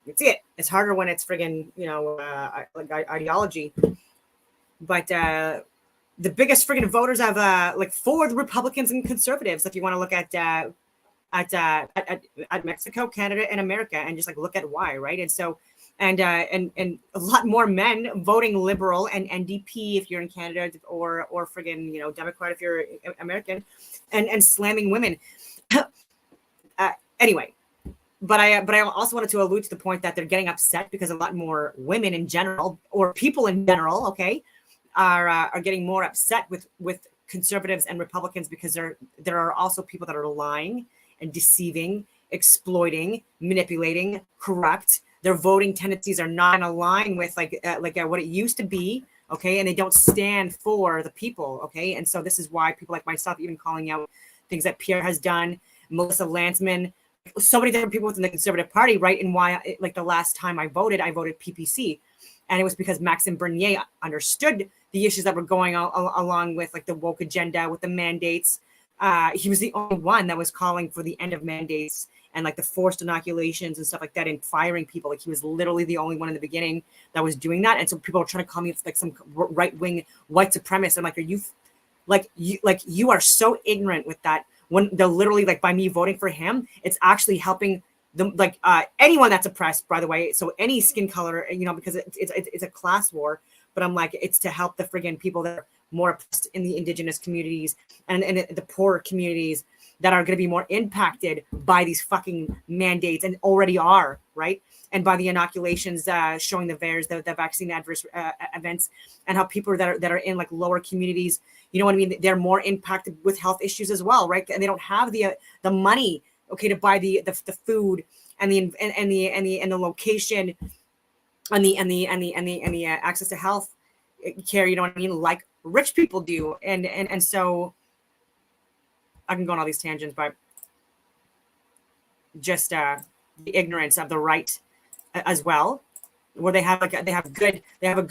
You can see it. It's harder when it's friggin', you know, like ideology. But the biggest friggin' voters have like for the Republicans and conservatives, if you want to look at Mexico, Canada, and America, and just like look at why, right? And so and a lot more men voting liberal and NDP if you're in Canada, or friggin', you know, Democrat if you're American, and slamming women. Anyway, but I also wanted to allude to the point that they're getting upset because a lot more women in general, or people in general, okay, are getting more upset with conservatives and Republicans because there are also people that are lying and deceiving, exploiting, manipulating, corrupt. Their voting tendencies are not in line with like what it used to be, okay? And they don't stand for the people, okay? And so this is why people like myself, even calling out things that Pierre has done, Melissa Landsman, so many different people within the Conservative Party, right? And why, like the last time I voted PPC. And it was because Maxime Bernier understood the issues that were going along with like the woke agenda, with the mandates. He was the only one that was calling for the end of mandates and like the forced inoculations and stuff like that, and firing people. Like he was literally the only one in the beginning that was doing that. And so people are trying to call me like some right-wing white supremacist. I'm like, you are so ignorant with that. When they're literally like, by me voting for him, it's actually helping them, like anyone that's oppressed, by the way. So any skin color, you know, because it's a class war. But I'm like, it's to help the friggin' people that are more oppressed in the indigenous communities and the poorer communities that are going to be more impacted by these fucking mandates, and already are, right? And by the inoculations showing the VAERS, the vaccine adverse events, and how people that are in like lower communities, you know what I mean? They're more impacted with health issues as well, right? And they don't have the money, okay, to buy the food and the location and the access to health care, you know what I mean, like rich people do. And so I can go on all these tangents, but just the ignorance of the right as well, where they have a good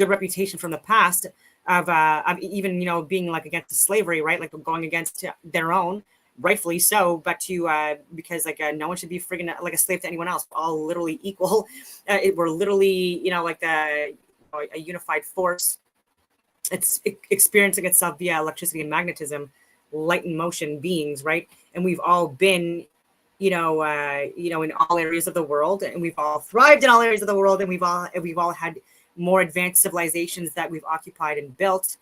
reputation from the past of even, you know, being like against slavery, right? Like going against their own, rightfully so, but to because like no one should be friggin' like a slave to anyone else. We're all literally equal. We're literally, you know, like a unified force. It's experiencing itself via electricity and magnetism, light and motion beings, right? And we've all been, in all areas of the world, and we've all thrived in all areas of the world, and we've all had more advanced civilizations that we've occupied and built,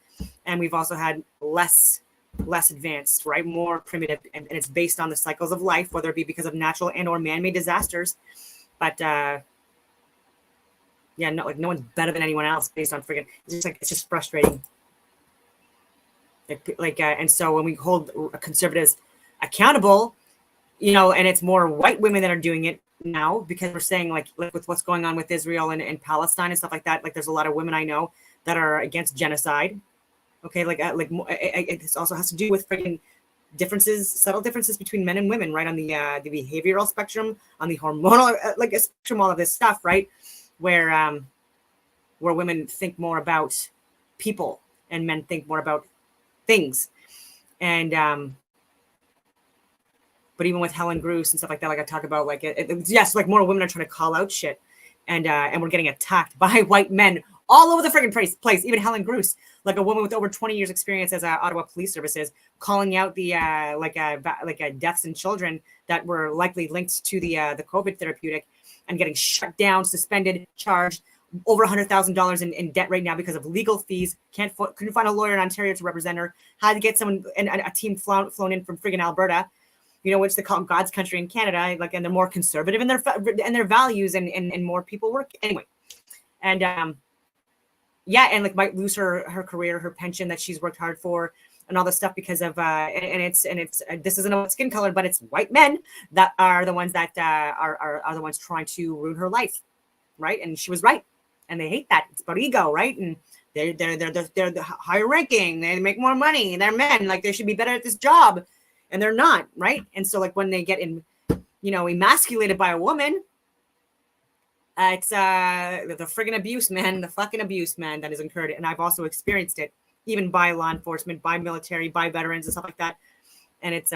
and we've also had less advanced, right? More primitive, and it's based on the cycles of life, whether it be because of natural and or man-made disasters. But yeah, no one's better than anyone else based on friggin'. It's just frustrating. And so when we hold conservatives accountable, you know, and it's more white women that are doing it now, because we're saying like with what's going on with Israel and Palestine and stuff like that. Like there's a lot of women I know that are against genocide. Okay, it also has to do with friggin' subtle differences between men and women, right? On the behavioral spectrum, on the hormonal spectrum, all of this stuff, right? Where women think more about people and men think more about things. And but even with Helen Bruce and stuff like that, like I talk about, like yes, like more women are trying to call out shit, and we're getting attacked by white men all over the friggin' place. Even Helen Bruce, like a woman with over 20 years experience as Ottawa Police Services, calling out the deaths in children that were likely linked to the COVID therapeutic, and getting shut down, suspended, charged, over $100,000 in debt right now because of legal fees. Couldn't find a lawyer in Ontario to represent her. Had to get someone and a team flown in from friggin' Alberta, you know, which they call God's country in Canada. Like, and they're more conservative in their values, and more people work anyway. And yeah, and like might lose her career, her pension that she's worked hard for, and all this stuff because of and it's this isn't about skin color, but it's white men that are the ones that are the ones trying to ruin her life, right? And she was right, and they hate that. It's about ego, right? And they're the higher ranking, they make more money, they're men, like they should be better at this job, and they're not, right? And so like when they get emasculated by a woman, it's the friggin' abuse, man, the fucking abuse, man, that is incurred. And I've also experienced it, even by law enforcement, by military, by veterans and stuff like that. And it's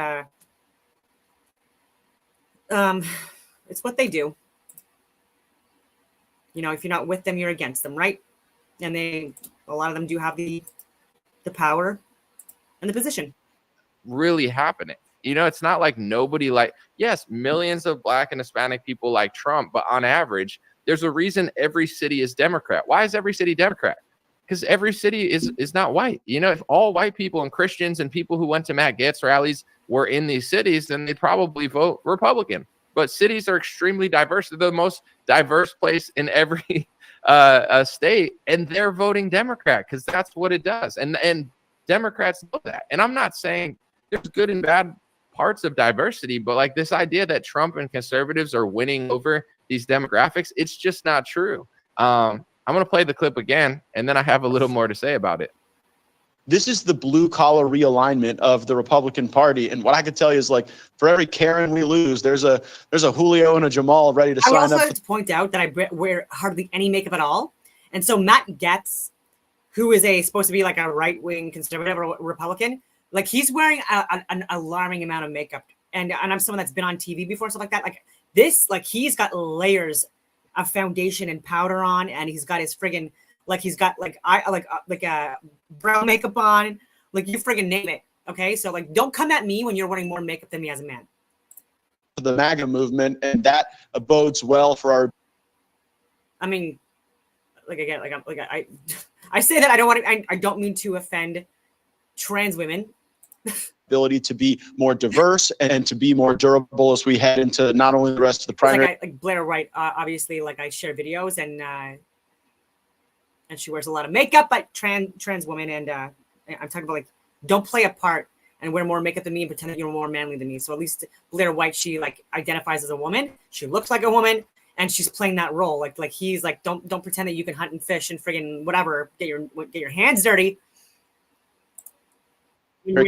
what they do. You know, if you're not with them, you're against them, right? And a lot of them do have the power and the position.
Really happening. You know, it's not like nobody yes, millions of Black and Hispanic people like Trump, but on average, there's a reason every city is Democrat. Why is every city Democrat? Because every city is not white. You know, if all white people and Christians and people who went to Matt Gaetz rallies were in these cities, then they'd probably vote Republican. But cities are extremely diverse. They're the most diverse place in every state, and they're voting Democrat because that's what it does. And Democrats know that. And I'm not saying there's good and bad parts of diversity, but like this idea that Trump and conservatives are winning over these demographics, it's just not true. I'm going to play the clip again, and then I have a little more to say about it.
This is the blue collar realignment of the Republican Party. And what I could tell you is, like, for every Karen we lose, there's a Julio and a Jamal ready to sign up. I also
have to point out that I wear hardly any makeup at all. And so Matt Gaetz, who is supposed to be like a right-wing conservative or Republican, like he's wearing an alarming amount of makeup. And I'm someone that's been on TV before, stuff like that. Like this, like he's got layers of foundation and powder on, and he's got his friggin' like he's got like brown makeup on, like you friggin' name it. Okay, so like don't come at me when you're wearing more makeup than me as a man.
The MAGA movement, and that bodes well for our.
I mean, like again, I say that I don't mean to offend trans women.
Ability to be more diverse and to be more durable as we head into not only the rest of the primary.
Like Blair White, obviously, like I share videos and she wears a lot of makeup, but trans woman, and I'm talking about like don't play a part and wear more makeup than me and pretend that you're more manly than me. So at least Blair White, she like identifies as a woman. She looks like a woman, and she's playing that role. Like he's like, don't pretend that you can hunt and fish and friggin' whatever, get your hands dirty.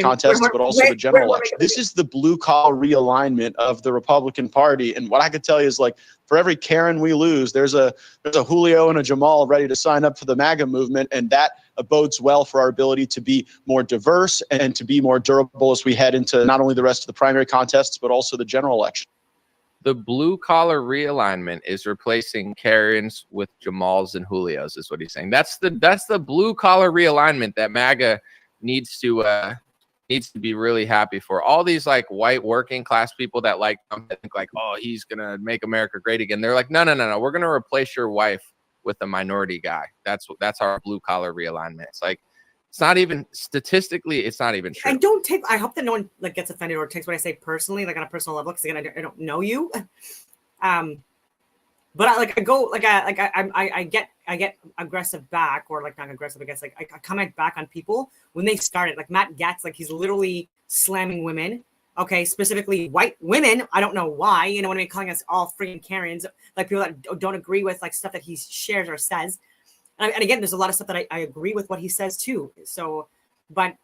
Contests, but also the general election. This is the blue collar realignment of the Republican Party. And what I could tell you is, like, for every Karen we lose, there's a Julio and a Jamal ready to sign up for the MAGA movement, and that bodes well for our ability to be more diverse and to be more durable as we head into not only the rest of the primary contests but also the general election.
The blue collar realignment is replacing Karens with Jamals and Julios, is what he's saying. That's the blue collar realignment that MAGA needs to be really happy for. All these like white working class people that like think like, oh, he's gonna make America great again. They're like, no, we're gonna replace your wife with a minority guy. That's our blue collar realignment. It's like, it's not even statistically, it's not even true.
I hope that no one like gets offended or takes what I say personally, like on a personal level, because again, I don't know you. But I get aggressive back, or like not aggressive, I guess, like I comment back on people when they started, like Matt Gaetz, like he's literally slamming women. Okay, specifically white women. I don't know why, you know what I mean? Calling us all freaking Karens, like people that don't agree with like stuff that he shares or says. And again, there's a lot of stuff that I agree with what he says too. So, but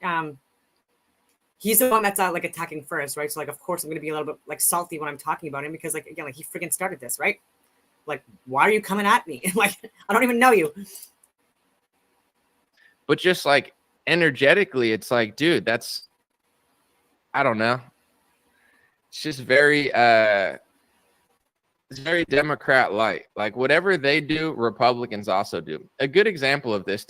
he's the one that's like attacking first, right? So like, of course, I'm going to be a little bit like salty when I'm talking about him, because like, again, like he freaking started this, right? Like, why are you coming at me? Like, I don't even know you.
But just like energetically, it's like, dude, I don't know. It's just very, it's very Democrat light. Like whatever they do, Republicans also do. A good example of this,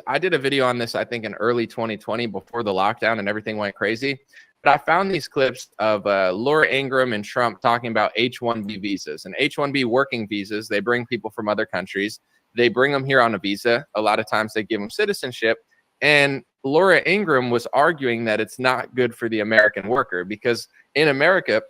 I did a video on this, I think in early 2020 before the lockdown and everything went crazy. But I found these clips of Laura Ingraham and Trump talking about H-1B visas. And H-1B working visas, they bring people from other countries. They bring them here on a visa. A lot of times they give them citizenship. And Laura Ingraham was arguing that it's not good for the American worker, because in America,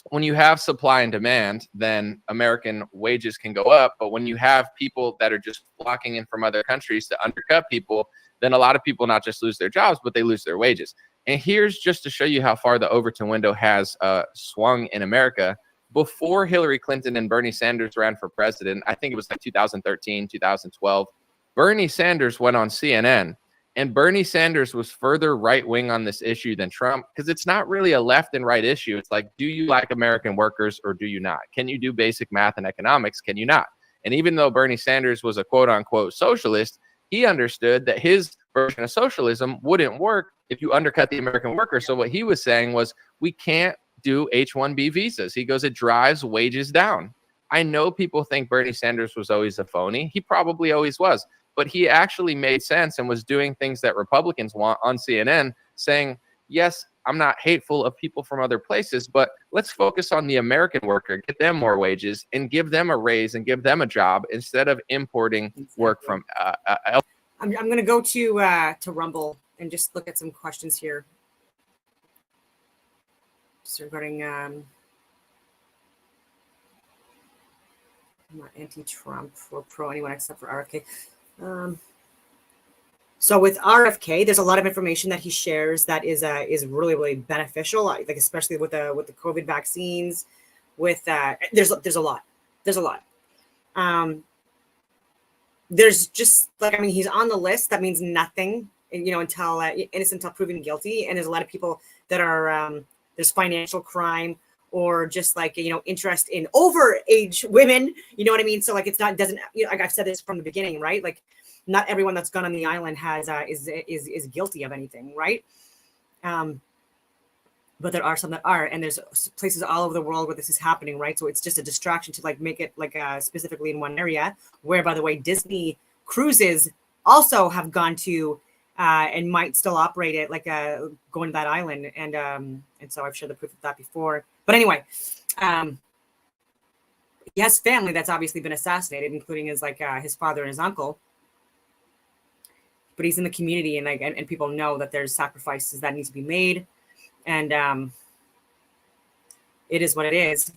when you have supply and demand, then American wages can go up. But when you have people that are just flocking in from other countries to undercut people, then a lot of people not just lose their jobs, but they lose their wages. And here's just to show you how far the Overton window has swung in America. Before Hillary Clinton and Bernie Sanders ran for president, I think it was like 2013, 2012, Bernie Sanders went on CNN. And Bernie Sanders was further right-wing on this issue than Trump, because it's not really a left and right issue. It's like, do you like American workers or do you not? Can you do basic math and economics? Can you not? And even though Bernie Sanders was a quote-unquote socialist, he understood that his version of socialism wouldn't work if you undercut the American worker. So what he was saying was, we can't do H-1B visas. He goes, it drives wages down. I know people think Bernie Sanders was always a phony. He probably always was. But he actually made sense and was doing things that Republicans want on CNN, saying, yes, I'm not hateful of people from other places, but let's focus on the American worker, get them more wages and give them a raise and give them a job instead of importing work from
I'm going to go to Rumble and just look at some questions here. Just regarding I'm not anti-Trump or pro anyone except for RFK. So with RFK, there's a lot of information that he shares that is really, really beneficial, like especially with the COVID vaccines. With there's a lot. There's just like, I mean, he's on the list. That means nothing, you know, until innocent until proven guilty. And there's a lot of people that are there's financial crime or just like, you know, interest in overage women, you know what I mean? So like, it's not, doesn't, you know, like I've said this from the beginning, right? Like not everyone that's gone on the island has, is guilty of anything. Right. But there are some that are, and there's places all over the world where this is happening. Right. So it's just a distraction to like make it like specifically in one area where, by the way, Disney cruises also have gone to, and might still operate it, like going to that island. And so I've shared the proof of that before. But anyway, he has family that's obviously been assassinated, including his his father and his uncle. But he's in the community, and like and people know that there's sacrifices that need to be made, and it is what it is.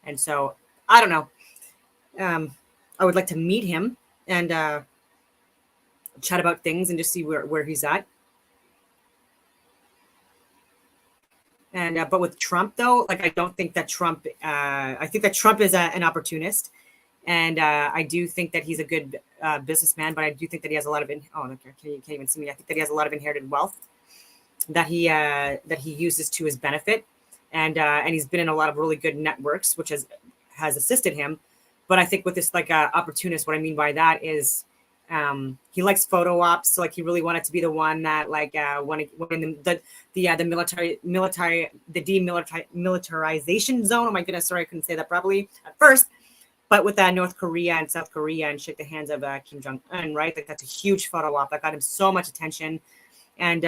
And so I don't know. I would like to meet him and chat about things and just see where he's at. And but with Trump though, like I don't think that Trump. I think that Trump is an opportunist, and I do think that he's a good businessman. But I do think that he has a lot of you can't even see me. I think that he has a lot of inherited wealth that he uses to his benefit, and he's been in a lot of really good networks, which has assisted him. But I think with this like opportunist, what I mean by that is he likes photo ops. So like he really wanted to be the one that like when the demilitarization zone. Oh my goodness, sorry, I couldn't say that properly at first. But with North Korea and South Korea and shake the hands of Kim Jong-un, right? Like that's a huge photo op that got him so much attention and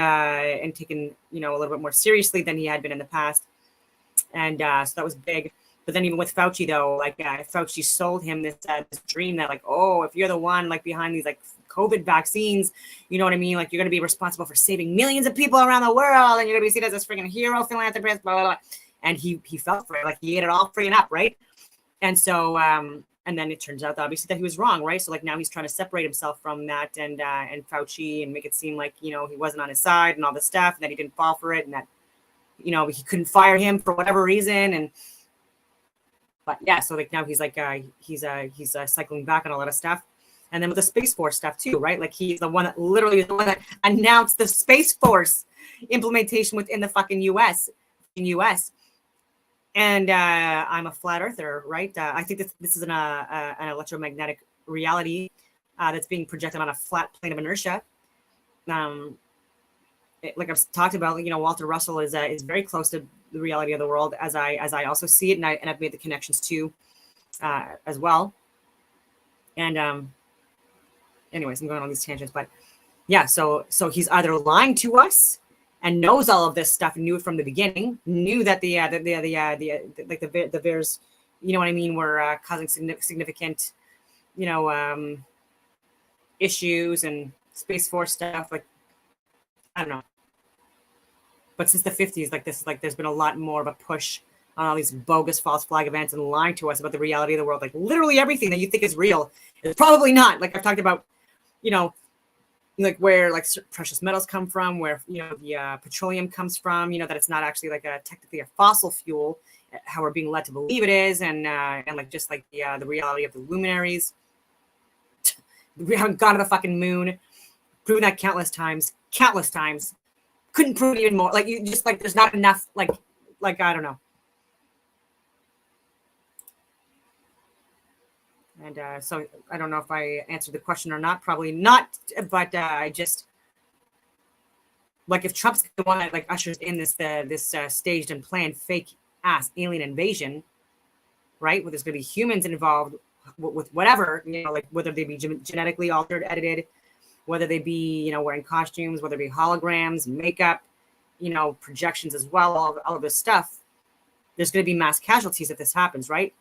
taken, you know, a little bit more seriously than he had been in the past. And so that was big. But then even with Fauci though, like Fauci sold him this dream that like, oh, if you're the one like behind these like COVID vaccines, you know what I mean? Like you're going to be responsible for saving millions of people around the world, and you're going to be seen as this freaking hero, philanthropist, blah, blah, blah. And he fell for it. Like he ate it all freaking up, right? And so, and then it turns out obviously that he was wrong, right? So like now he's trying to separate himself from that and Fauci and make it seem like, you know, he wasn't on his side and all this stuff, and that he didn't fall for it, and that, you know, he couldn't fire him for whatever reason. But yeah, so like now he's like he's cycling back on a lot of stuff, and then with the Space Force stuff too, right? Like he's the one that literally is the one that announced the Space Force implementation within the fucking U.S. And I'm a flat earther, right? I think this is an electromagnetic reality that's being projected on a flat plane of inertia. Like I've talked about, you know, Walter Russell is very close to the reality of the world as I also see it, and I've made the connections too, as well. And anyways, I'm going on these tangents, but yeah, so he's either lying to us and knows all of this stuff, knew it from the beginning, knew that the bears, you know what I mean, were causing significant, you know, issues and Space Force stuff. Like I don't know. But since the 50s, like this, like there's been a lot more of a push on all these bogus false flag events and lying to us about the reality of the world. Like literally everything that you think is real is probably not. Like I've talked about, you know, like where like precious metals come from, where, you know, the petroleum comes from, you know, that it's not actually like technically a fossil fuel, how we're being led to believe it is, and like just like the reality of the luminaries. We haven't gone to the fucking moon, proven that countless times. Couldn't prove it even more. Like you just like there's not enough like I don't know. And so I don't know if I answered the question or not. Probably not. But I just like if Trump's the one that like ushers in this staged and planned fake ass alien invasion, right? Where there's going to be humans involved with whatever, you know, like whether they be genetically altered, edited, whether they be, you know, wearing costumes, whether it be holograms, makeup, you know, projections as well, all of this stuff. There's going to be mass casualties if this happens, right?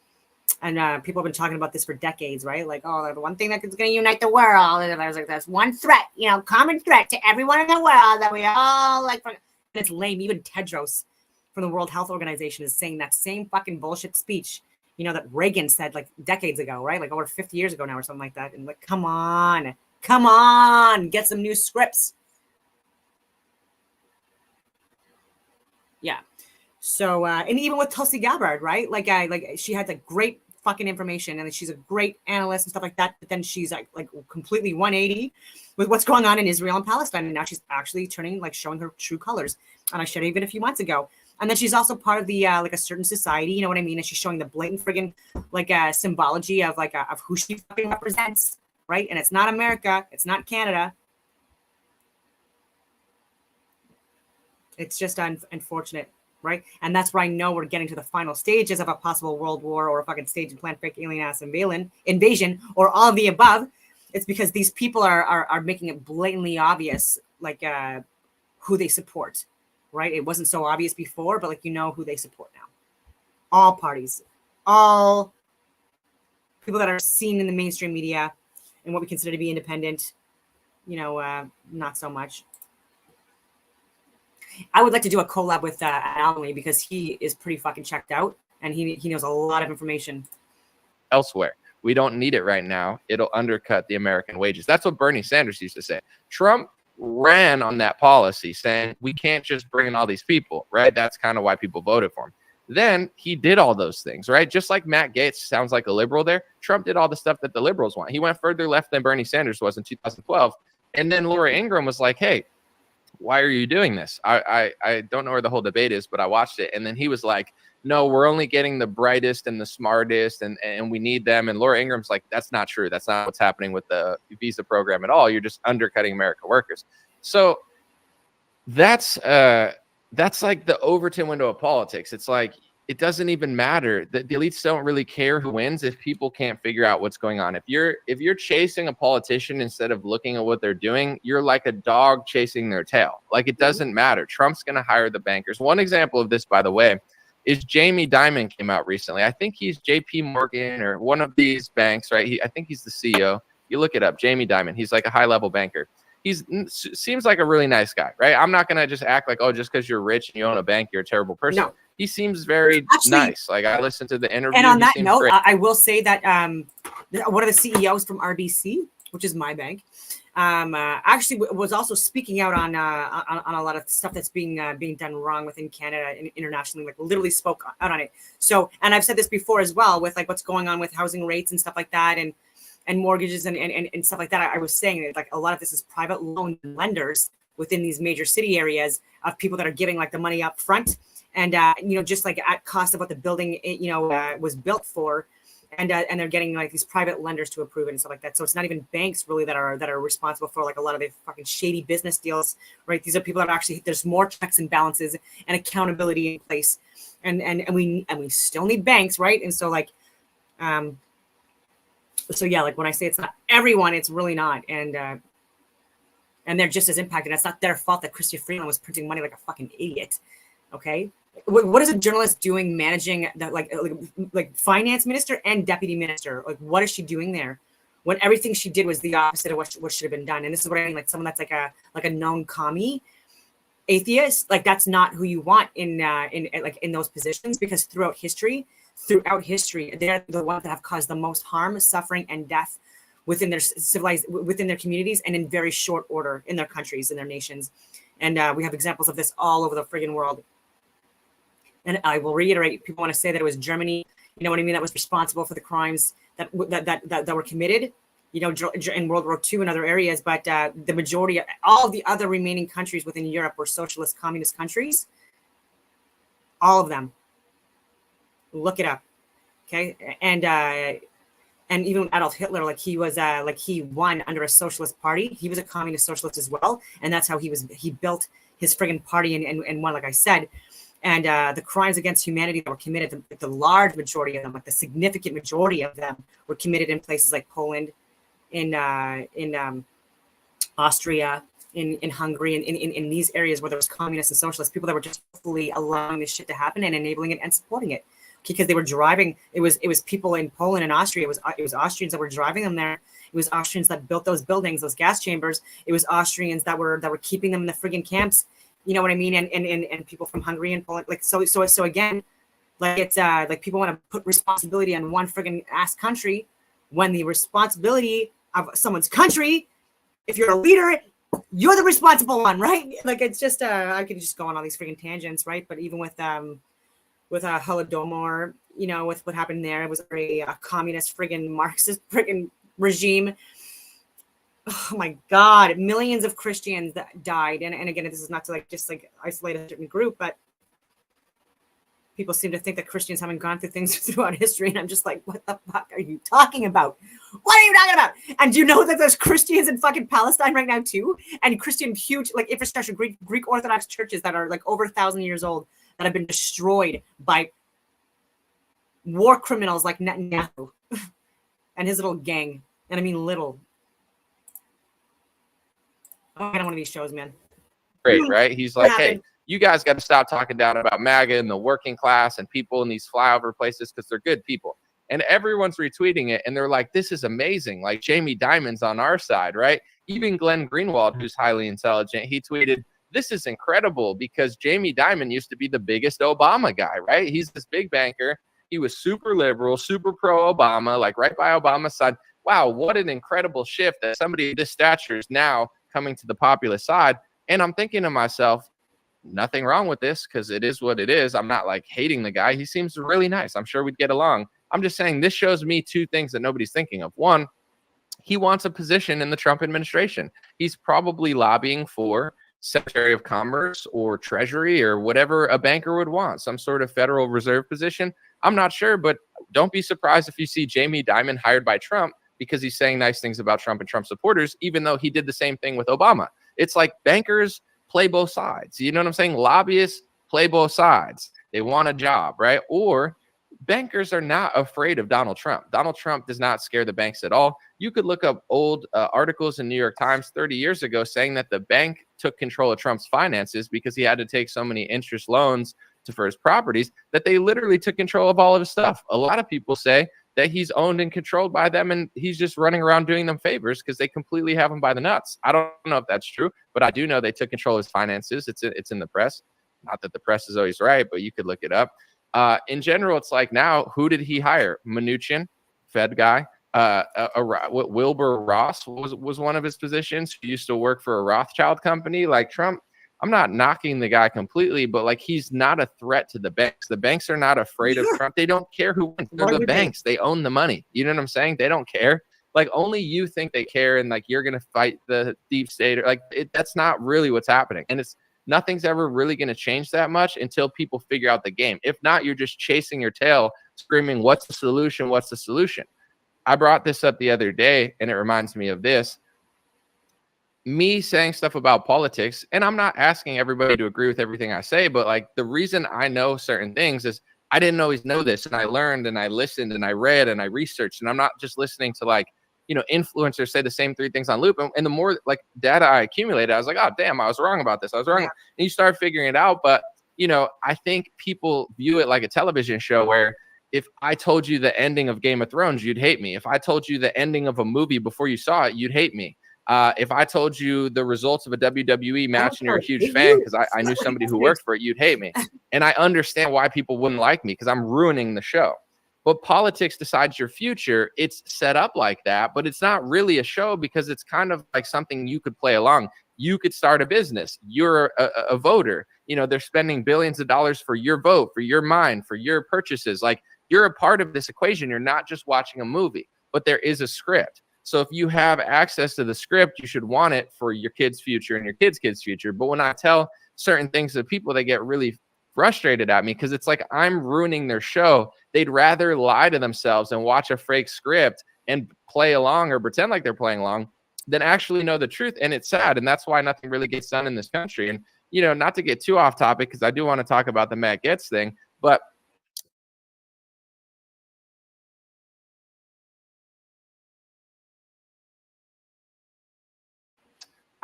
And people have been talking about this for decades, right? Like, oh, the one thing that is going to unite the world. And I was like, that's one threat, you know, common threat to everyone in the world that we all like. And it's lame. Even Tedros from the World Health Organization is saying that same fucking bullshit speech, you know, that Reagan said like decades ago, right? Like over 50 years ago now or something like that. And like, come on, get some new scripts. Yeah. So, and even with Tulsi Gabbard, right? Like she had like great fucking information, and she's a great analyst and stuff like that. But then she's like completely 180 with what's going on in Israel and Palestine, and now she's actually showing her true colors. And I shared it even a few months ago. And then she's also part of the like a certain society, you know what I mean? And she's showing the blatant friggin' like symbology of like of who she fucking represents, right? And it's not America, it's not Canada. It's just unfortunate. Right. And that's where I know we're getting to the final stages of a possible world war or a fucking stage and planned fake alien ass invasion or all of the above. It's because these people are making it blatantly obvious, like who they support. Right. It wasn't so obvious before, but like, you know who they support now. All parties, all people that are seen in the mainstream media and what we consider to be independent, you know, not so much. I would like to do a collab with Almy because he is pretty fucking checked out and he knows a lot of information.
Elsewhere. We don't need it right now. It'll undercut the American wages. That's what Bernie Sanders used to say. Trump ran on that policy saying we can't just bring in all these people, right? That's kind of why people voted for him. Then he did all those things, right? Just like Matt Gaetz sounds like a liberal there. Trump did all the stuff that the liberals want. He went further left than Bernie Sanders was in 2012. And then Laura Ingraham was like, hey, why are you doing this? I don't know where the whole debate is, but I watched it. And then he was like, no, we're only getting the brightest and the smartest, and we need them. And Laura Ingram's like, that's not true. That's not what's happening with the visa program at all. You're just undercutting American workers. So that's like the Overton window of politics. It's like, it doesn't even matter. The elites don't really care who wins if people can't figure out what's going on. If you're chasing a politician instead of looking at what they're doing, you're like a dog chasing their tail. Like, it doesn't matter. Trump's going to hire the bankers. One example of this, by the way, is Jamie Dimon came out recently. I think he's JP Morgan or one of these banks, right? I think he's the CEO. You look it up, Jamie Dimon. He's like a high-level banker. Seems like a really nice guy, right? I'm not going to just act like, oh, just because you're rich and you own a bank, you're a terrible person. No. He seems very nice. Like, I listened to the interview.
And on that note, I will say that one of the CEOs from RBC, which is my bank, actually was also speaking out on a lot of stuff that's being done wrong within Canada and internationally. Like, literally spoke out on it. So, and I've said this before as well, with like what's going on with housing rates and stuff like that, and mortgages and stuff like that. I was saying that, like, a lot of this is private loan lenders within these major city areas of people that are giving like the money up front, and just like at cost of what the building was built for. And they're getting like these private lenders to approve it and stuff like that. So it's not even banks really that are responsible for like a lot of the fucking shady business deals, right? These are people that are actually, there's more checks and balances and accountability in place, and we still need banks, right? And so like, so yeah, like when I say it's not everyone, it's really not, and they're just as impacted. It's not their fault that Chrystia Freeland was printing money like a fucking idiot. Okay. What is a journalist doing managing that, like finance minister and deputy minister? Like, what is she doing there when everything she did was the opposite of what should have been done? And this is what I mean, like someone that's like a known commie atheist, like that's not who you want in those positions, because throughout history, they're the ones that have caused the most harm, suffering, and death within their communities, and in very short order in their countries, in their nations. And we have examples of this all over the friggin' world. And I will reiterate, people want to say that it was Germany, you know what I mean, that was responsible for the crimes that were committed, in World War II and other areas. But the majority of all the other remaining countries within Europe were socialist, communist countries. All of them. Look it up, okay? And even Adolf Hitler, like he won under a socialist party. He was a communist socialist as well, and that's how he built his friggin' party and won, like I said. And the crimes against humanity that were committed, the large majority of them, like the significant majority of them, were committed in places like Poland, in Austria, in Hungary, and in these areas where there was communists and socialists, people that were just fully allowing this shit to happen and enabling it and supporting it, because they were driving. It was people in Poland and Austria. It was Austrians that were driving them there. It was Austrians that built those buildings, those gas chambers. It was Austrians that were keeping them in the friggin' camps. You know what I mean? And people from Hungary and Poland, like, so again, like, it's like people want to put responsibility on one friggin' ass country, when the responsibility of someone's country, if you're a leader, you're the responsible one, right? Like, it's just I could just go on all these friggin' tangents, right? But even with Holodomor, with what happened there, it was a communist friggin' Marxist friggin' regime. Oh my God, millions of Christians that died. And again, this is not to just isolate a certain group, but people seem to think that Christians haven't gone through things throughout history. And I'm just like, what the fuck are you talking about? What are you talking about? And do you know that there's Christians in fucking Palestine right now too? And Christian huge infrastructure, Greek Orthodox churches that are over 1,000 years old that have been destroyed by war criminals like Netanyahu and his little gang. And I mean little. I don't one of these shows, man.
Great, right? He's like, hey, you guys got to stop talking down about MAGA and the working class and people in these flyover places, because they're good people. And everyone's retweeting it, and they're like, this is amazing. Like, Jamie Dimon's on our side, right? Even Glenn Greenwald, who's highly intelligent, he tweeted, this is incredible, because Jamie Dimon used to be the biggest Obama guy, right? He's this big banker. He was super liberal, super pro-Obama, like right by Obama's side. Wow, what an incredible shift that somebody of this stature is now coming to the populist side. And I'm thinking to myself, nothing wrong with this because it is what it is. I'm not like hating the guy. He seems really nice. I'm sure we'd get along. I'm just saying this shows me two things that nobody's thinking of. One, he wants a position in the Trump administration. He's probably lobbying for Secretary of Commerce or Treasury or whatever a banker would want, some sort of Federal Reserve position. I'm not sure, but don't be surprised if you see Jamie Dimon hired by Trump because he's saying nice things about Trump and Trump supporters, even though he did the same thing with Obama. It's like bankers play both sides. You know what I'm saying? Lobbyists play both sides. They want a job, right? Or bankers are not afraid of Donald Trump. Donald Trump does not scare the banks at all. You could look up old articles in New York Times 30 years ago saying that the bank took control of Trump's finances because he had to take so many interest loans for his properties that they literally took control of all of his stuff. A lot of people say that he's owned and controlled by them and he's just running around doing them favors because they completely have him by the nuts. I don't know if that's true, but I do know they took control of his finances. It's in the press. Not that the press is always right, but you could look it up. In general, it's like now, who did he hire? Mnuchin, Fed guy. Wilbur Ross was one of his positions. He used to work for a Rothschild company. Like Trump, I'm not knocking the guy completely, but like he's not a threat to the banks. The banks are not afraid of Trump. They don't care who wins. They're the banks. They own the money. You know what I'm saying? They don't care. Like only you think they care, and like you're gonna fight the deep state. Or like that's not really what's happening. And nothing's ever really gonna change that much until people figure out the game. If not, you're just chasing your tail, screaming, "What's the solution? What's the solution?" I brought this up the other day, and it reminds me of this. Me saying stuff about politics, and I'm not asking everybody to agree with everything I say, but like the reason I know certain things is I didn't always know this, and I learned and I listened and I read and I researched, and I'm not just listening to like, you know, influencers say the same 3 things on loop. And the more like data I accumulated, I was like, oh damn, I was wrong about this. I was wrong. And you start figuring it out. But you know, I think people view it like a television show where if I told you the ending of Game of Thrones, you'd hate me. If I told you the ending of a movie before you saw it, you'd hate me. If I told you the results of a WWE match and you're a huge fan because I knew somebody who worked for it, you'd hate me. And I understand why people wouldn't like me because I'm ruining the show. But politics decides your future. It's set up like that, but it's not really a show because it's kind of like something you could play along. You could start a business. You're a voter. You know, they're spending billions of dollars for your vote, for your mind, for your purchases. Like you're a part of this equation. You're not just watching a movie, but there is a script. So if you have access to the script, you should want it for your kid's future and your kid's future. But when I tell certain things to people, they get really frustrated at me because it's like I'm ruining their show. They'd rather lie to themselves and watch a fake script and play along or pretend like they're playing along than actually know the truth. And it's sad. And that's why nothing really gets done in this country. And, you know, not to get too off topic, because I do want to talk about the Matt Gaetz thing, but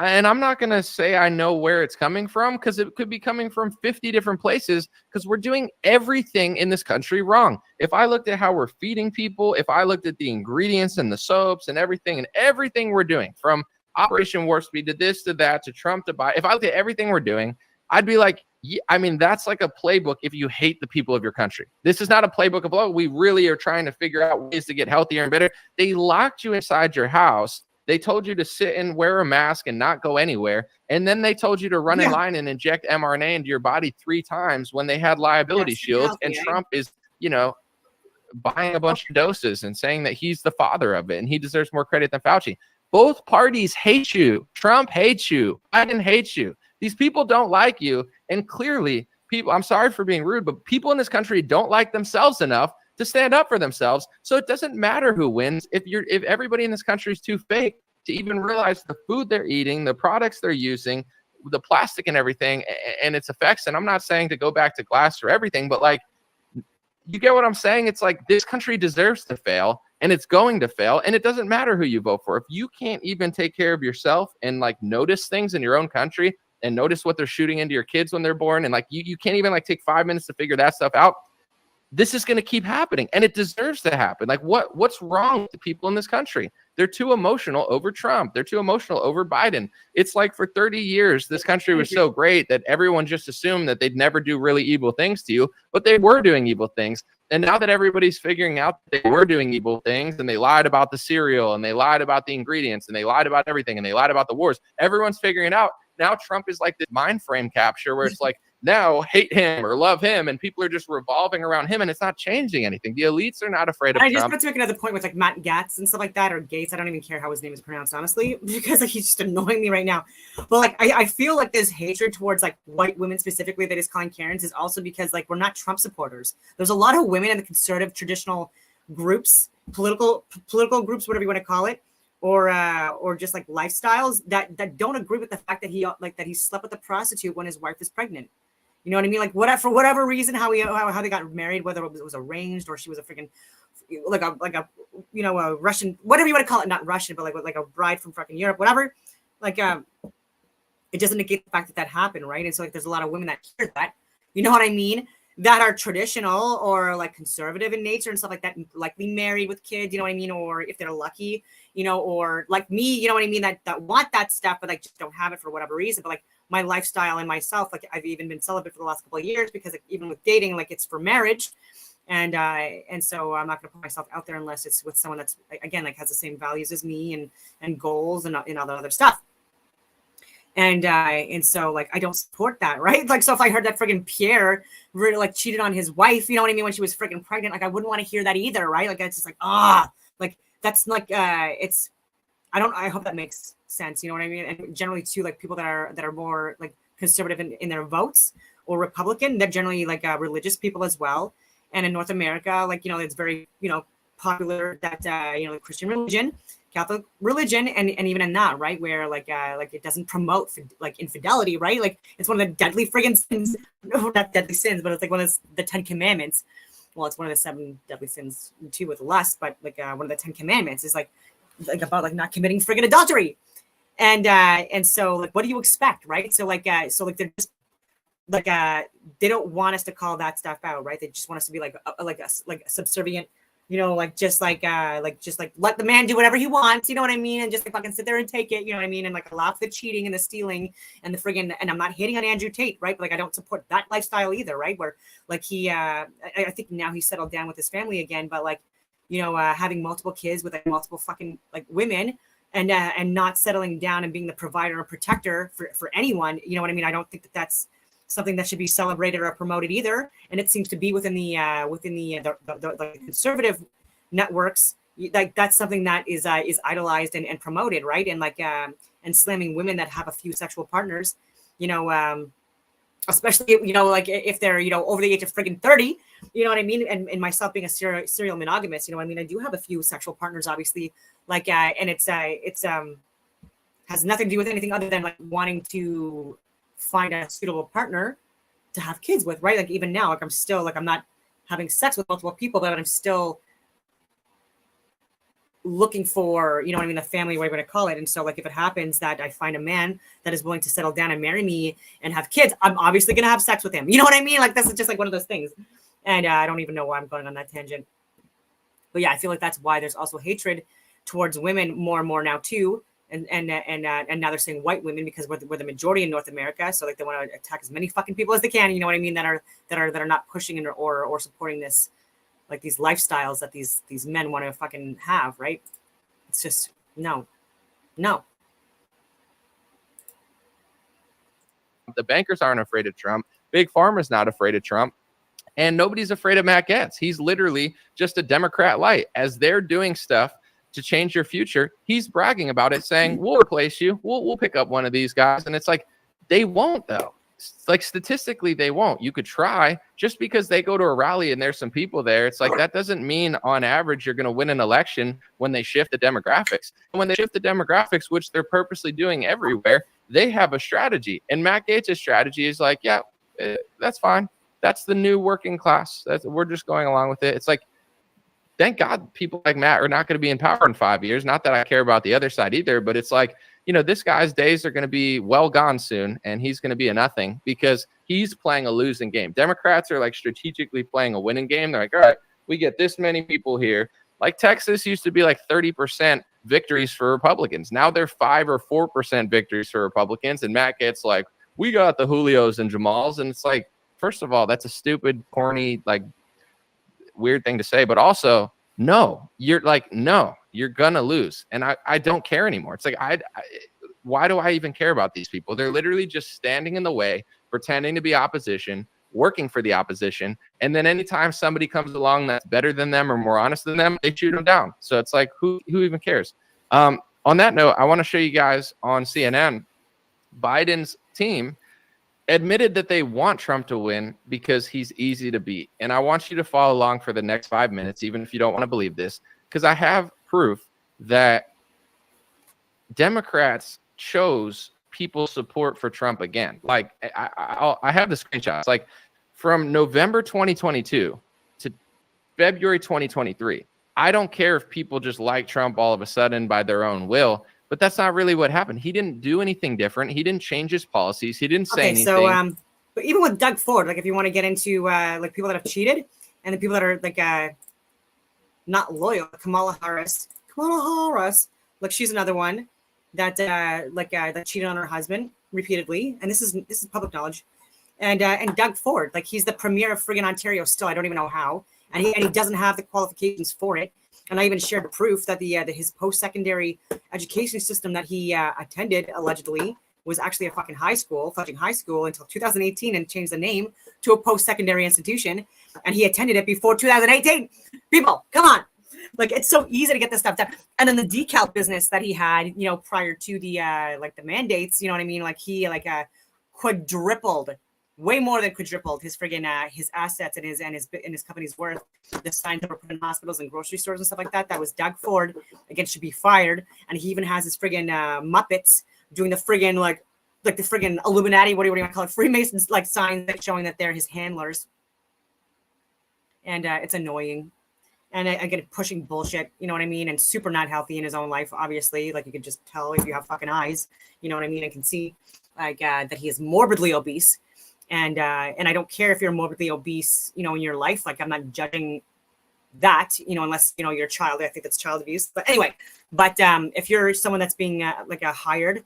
and I'm not going to say I know where it's coming from because it could be coming from 50 different places because we're doing everything in this country wrong. If I looked at how we're feeding people, if I looked at the ingredients and the soaps and everything we're doing from Operation Warp Speed to this, to that, to Trump, to Biden, if I looked at everything we're doing, I'd be like, yeah, I mean, that's like a playbook if you hate the people of your country. This is not a playbook of, oh, we really are trying to figure out ways to get healthier and better. They locked you inside your house. They told you to sit and wear a mask and not go anywhere. And then they told you to run in line and inject mRNA into your body 3 times when they had liability shields. And Trump is, you know, buying a bunch of doses and saying that he's the father of it and he deserves more credit than Fauci. Both parties hate you. Trump hates you. Biden hates you. These people don't like you. And clearly, people, I'm sorry for being rude, but people in this country don't like themselves enough to stand up for themselves. So it doesn't matter who wins if everybody in this country is too fake to even realize the food they're eating, the products they're using, the plastic and everything and its effects. And I'm not saying to go back to glass for everything, but like, you get what I'm saying? It's like this country deserves to fail and it's going to fail. And it doesn't matter who you vote for. If you can't even take care of yourself and like notice things in your own country and notice what they're shooting into your kids when they're born, and like you can't even like take 5 minutes to figure that stuff out, this is going to keep happening and it deserves to happen. Like what's wrong with the people in this country? They're too emotional over Trump. They're too emotional over Biden. It's like for 30 years, this country was so great that everyone just assumed that they'd never do really evil things to you, but they were doing evil things. And now that everybody's figuring out that they were doing evil things and they lied about the cereal and they lied about the ingredients and they lied about everything and they lied about the wars, everyone's figuring it out. Now Trump is like this mind frame capture where it's like, now hate him or love him, and people are just revolving around him, and it's not changing anything. The elites are not afraid of Trump.
I just want to make another point with like Matt Gaetz and stuff like that, or Gates. I don't even care how his name is pronounced, honestly, because like, he's just annoying me right now. But like, I feel like this hatred towards like white women specifically that is calling Karens is also because like we're not Trump supporters. There's a lot of women in the conservative traditional groups, political groups, whatever you want to call it, or just like lifestyles that don't agree with the fact that he slept with a prostitute when his wife is pregnant. You know what I mean? Like for whatever reason, how they got married, whether it was arranged or she was a freaking like a Russian, whatever you want to call it, not Russian, but like a bride from fucking Europe, whatever. Like it doesn't negate the fact that happened, right? And so like there's a lot of women that hear that, you know what I mean, that are traditional or like conservative in nature and stuff like that, likely married with kids, you know what I mean, or if they're lucky, you know, or like me, you know what I mean, that want that stuff but like just don't have it for whatever reason. But like my lifestyle and myself, like I've even been celibate for the last couple of years because like, even with dating, like it's for marriage, and so I'm not gonna put myself out there unless it's with someone that's again like has the same values as me and goals and all the other stuff. And so like I don't support that, right? Like so if I heard that friggin' Pierre really like cheated on his wife, you know what I mean, when she was friggin' pregnant, like I wouldn't want to hear that either, right? Like it's just like like that's like it's I hope that makes sense, you know what I mean? And generally too, like people that are more like conservative in their votes or Republican, they're generally like religious people as well. And in North America, like, you know, it's very, you know, popular that you know, Christian religion, Catholic religion, and even in that, right, where like it doesn't promote like infidelity, right? Like it's one of the deadly friggin' sins, no, not deadly sins, but it's like one of the 10 commandments. Well, it's one of the 7 deadly sins too with lust, but like one of the 10 commandments is like about like not committing friggin' adultery. And so like what do you expect, right? So like they're just like they don't want us to call that stuff out, right? They just want us to be like subservient, you know, like just like let the man do whatever he wants, you know what I mean, and just like fucking sit there and take it, you know what I mean, and like allow for the cheating and the stealing and the friggin', and I'm not hating on Andrew Tate, right? But like I don't support that lifestyle either, right? Where like he I think now he's settled down with his family again, but like, you know, having multiple kids with like multiple fucking like women and not settling down and being the provider or protector for anyone, you know what I mean? I don't think that that's something that should be celebrated or promoted either. And it seems to be within the conservative networks, like that's something that is idolized and promoted, right? And like and slamming women that have a few sexual partners, you know, especially, you know, like if they're, you know, over the age of friggin' 30, you know what I mean? And myself being a serial monogamous, you know what I mean? I do have a few sexual partners, obviously, like, and it's has nothing to do with anything other than like wanting to find a suitable partner to have kids with, right? Like even now, like I'm still like, I'm not having sex with multiple people, but I'm still looking for, you know what I mean, the family, what I'm going to call it. And so like if it happens that I find a man that is willing to settle down and marry me and have kids, I'm obviously going to have sex with him, you know what I mean? Like that's just like one of those things. And I don't even know why I'm going on that tangent, but yeah, I feel like that's why there's also hatred towards women more and more now too. And now they're saying white women because we're the majority in North America. So like they want to attack as many fucking people as they can, you know what I mean, that are not pushing or supporting this, like these lifestyles that these men want to fucking have, right? It's just no.
The bankers aren't afraid of Trump. Big Pharma's not afraid of Trump. And nobody's afraid of Matt Gaetz. He's literally just a Democrat light. As they're doing stuff to change your future, he's bragging about it, saying, we'll replace you. We'll pick up one of these guys. And it's like, they won't though. Like statistically, they won't. You could try. Just because they go to a rally and there's some people there, it's like that doesn't mean on average you're going to win an election when they shift the demographics. And when they shift the demographics, which they're purposely doing everywhere, they have a strategy. And Matt Gaetz' strategy is like, yeah, that's fine. That's the new working class. We're just going along with it. It's like, thank God people like Matt are not going to be in power in 5 years. Not that I care about the other side either, but it's like, you know, this guy's days are going to be well gone soon, and he's going to be a nothing because he's playing a losing game. Democrats are like strategically playing a winning game. They're like, all right, we get this many people here. Like Texas used to be like 30% victories for Republicans. Now they're 5 or 4% victories for Republicans. And Matt gets like, we got the Julios and Jamals. And it's like, first of all, that's a stupid, corny, like, weird thing to say, but also no, you're gonna lose. And I don't care anymore. It's like, why do I even care about these people? They're literally just standing in the way, pretending to be opposition, working for the opposition. And then anytime somebody comes along that's better than them or more honest than them, they shoot them down. So it's like, who even cares? On that note, I want to show you guys on CNN, Biden's team admitted that they want Trump to win because he's easy to beat. And I want you to follow along for the next 5 minutes, even if you don't want to believe this, because I have proof that Democrats chose people's support for Trump again. Like, I have the screenshots. Like, from November 2022 to February 2023, I don't care if people just like Trump all of a sudden by their own will, but that's not really what happened. He didn't do anything different. He didn't change his policies. He didn't say anything.
So, but even with Doug Ford, like, if you want to get into like people that have cheated and the people that are like not loyal, Kamala Harris, like, she's another one that that cheated on her husband repeatedly, and this is public knowledge. And Doug Ford, like, he's the premier of friggin' Ontario still. I don't even know how, and he doesn't have the qualifications for it. And I even shared proof that his post-secondary education system that he attended allegedly was actually a fucking fledgling high school until 2018, and changed the name to a post-secondary institution. And he attended it before 2018. People, come on. Like, it's so easy to get this stuff done. And then the decal business that he had, you know, prior to the the mandates, you know what I mean? Like, he quadrupled, way more than quadrupled his friggin' his assets and his company's worth. The signs that were put in hospitals and grocery stores and stuff like that. That was Doug Ford. Again, should be fired. And he even has his friggin' Muppets doing the friggin' like the friggin' Illuminati, what do you want to call it? Freemasons, like, signs that showing that they're his handlers. And it's annoying. And again, pushing bullshit, you know what I mean? And super not healthy in his own life, obviously. Like, you can just tell if you have fucking eyes, you know what I mean? I can see like that he is morbidly obese. And I don't care if you're morbidly obese, you know, in your life. Like, I'm not judging that, you know, unless, you know, you're a child. I think that's child abuse. But anyway, if you're someone that's being hired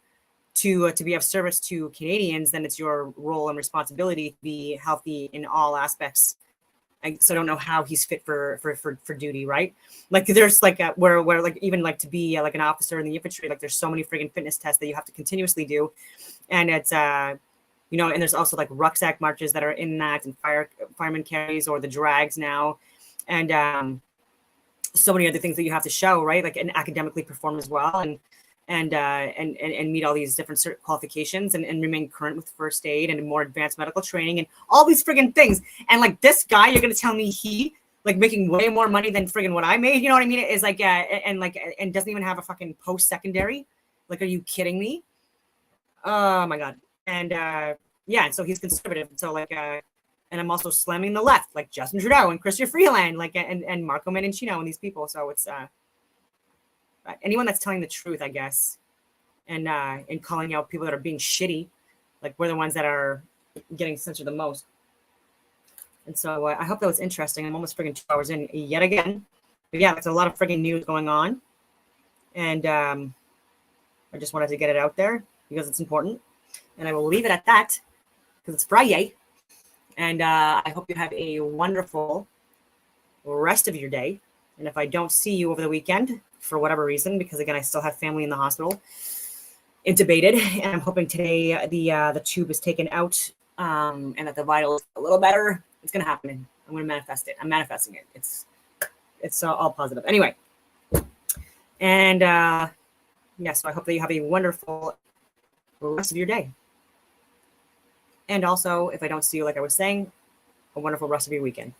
to be of service to Canadians, then it's your role and responsibility to be healthy in all aspects. So I don't know how he's fit for duty, right? Like, there's like where like even like to be like an officer in the infantry, like, there's so many friggin' fitness tests that you have to continuously do, and it's you know, and there's also like rucksack marches that are in that, and fireman carries, or the drags now, and so many other things that you have to show, right? Like, and academically perform as well, and meet all these different qualifications, and remain current with first aid and more advanced medical training and all these friggin' things. And like, this guy, you're gonna tell me he like making way more money than friggin' what I made? You know what I mean? Is like and doesn't even have a fucking post-secondary. Like, are you kidding me? Oh my god. And yeah, and so he's conservative. So like and I'm also slamming the left, like Justin Trudeau and Chrystia Freeland, like and Marco Mendicino and these people. So it's anyone that's telling the truth, I guess, and calling out people that are being shitty, like, we're the ones that are getting censored the most. And so I hope that was interesting. I'm almost friggin' 2 hours in yet again. But yeah, there's a lot of friggin' news going on. And I just wanted to get it out there because it's important. And I will leave it at that because it's Friday. And I hope you have a wonderful rest of your day. And if I don't see you over the weekend, for whatever reason, because again, I still have family in the hospital, intubated, and I'm hoping today the tube is taken out, and that the vital is a little better. It's gonna happen. I'm gonna manifest it. I'm manifesting it. It's all positive. Anyway, and so I hope that you have a wonderful rest of your day. And also, if I don't see you, like I was saying, a wonderful rest of your weekend.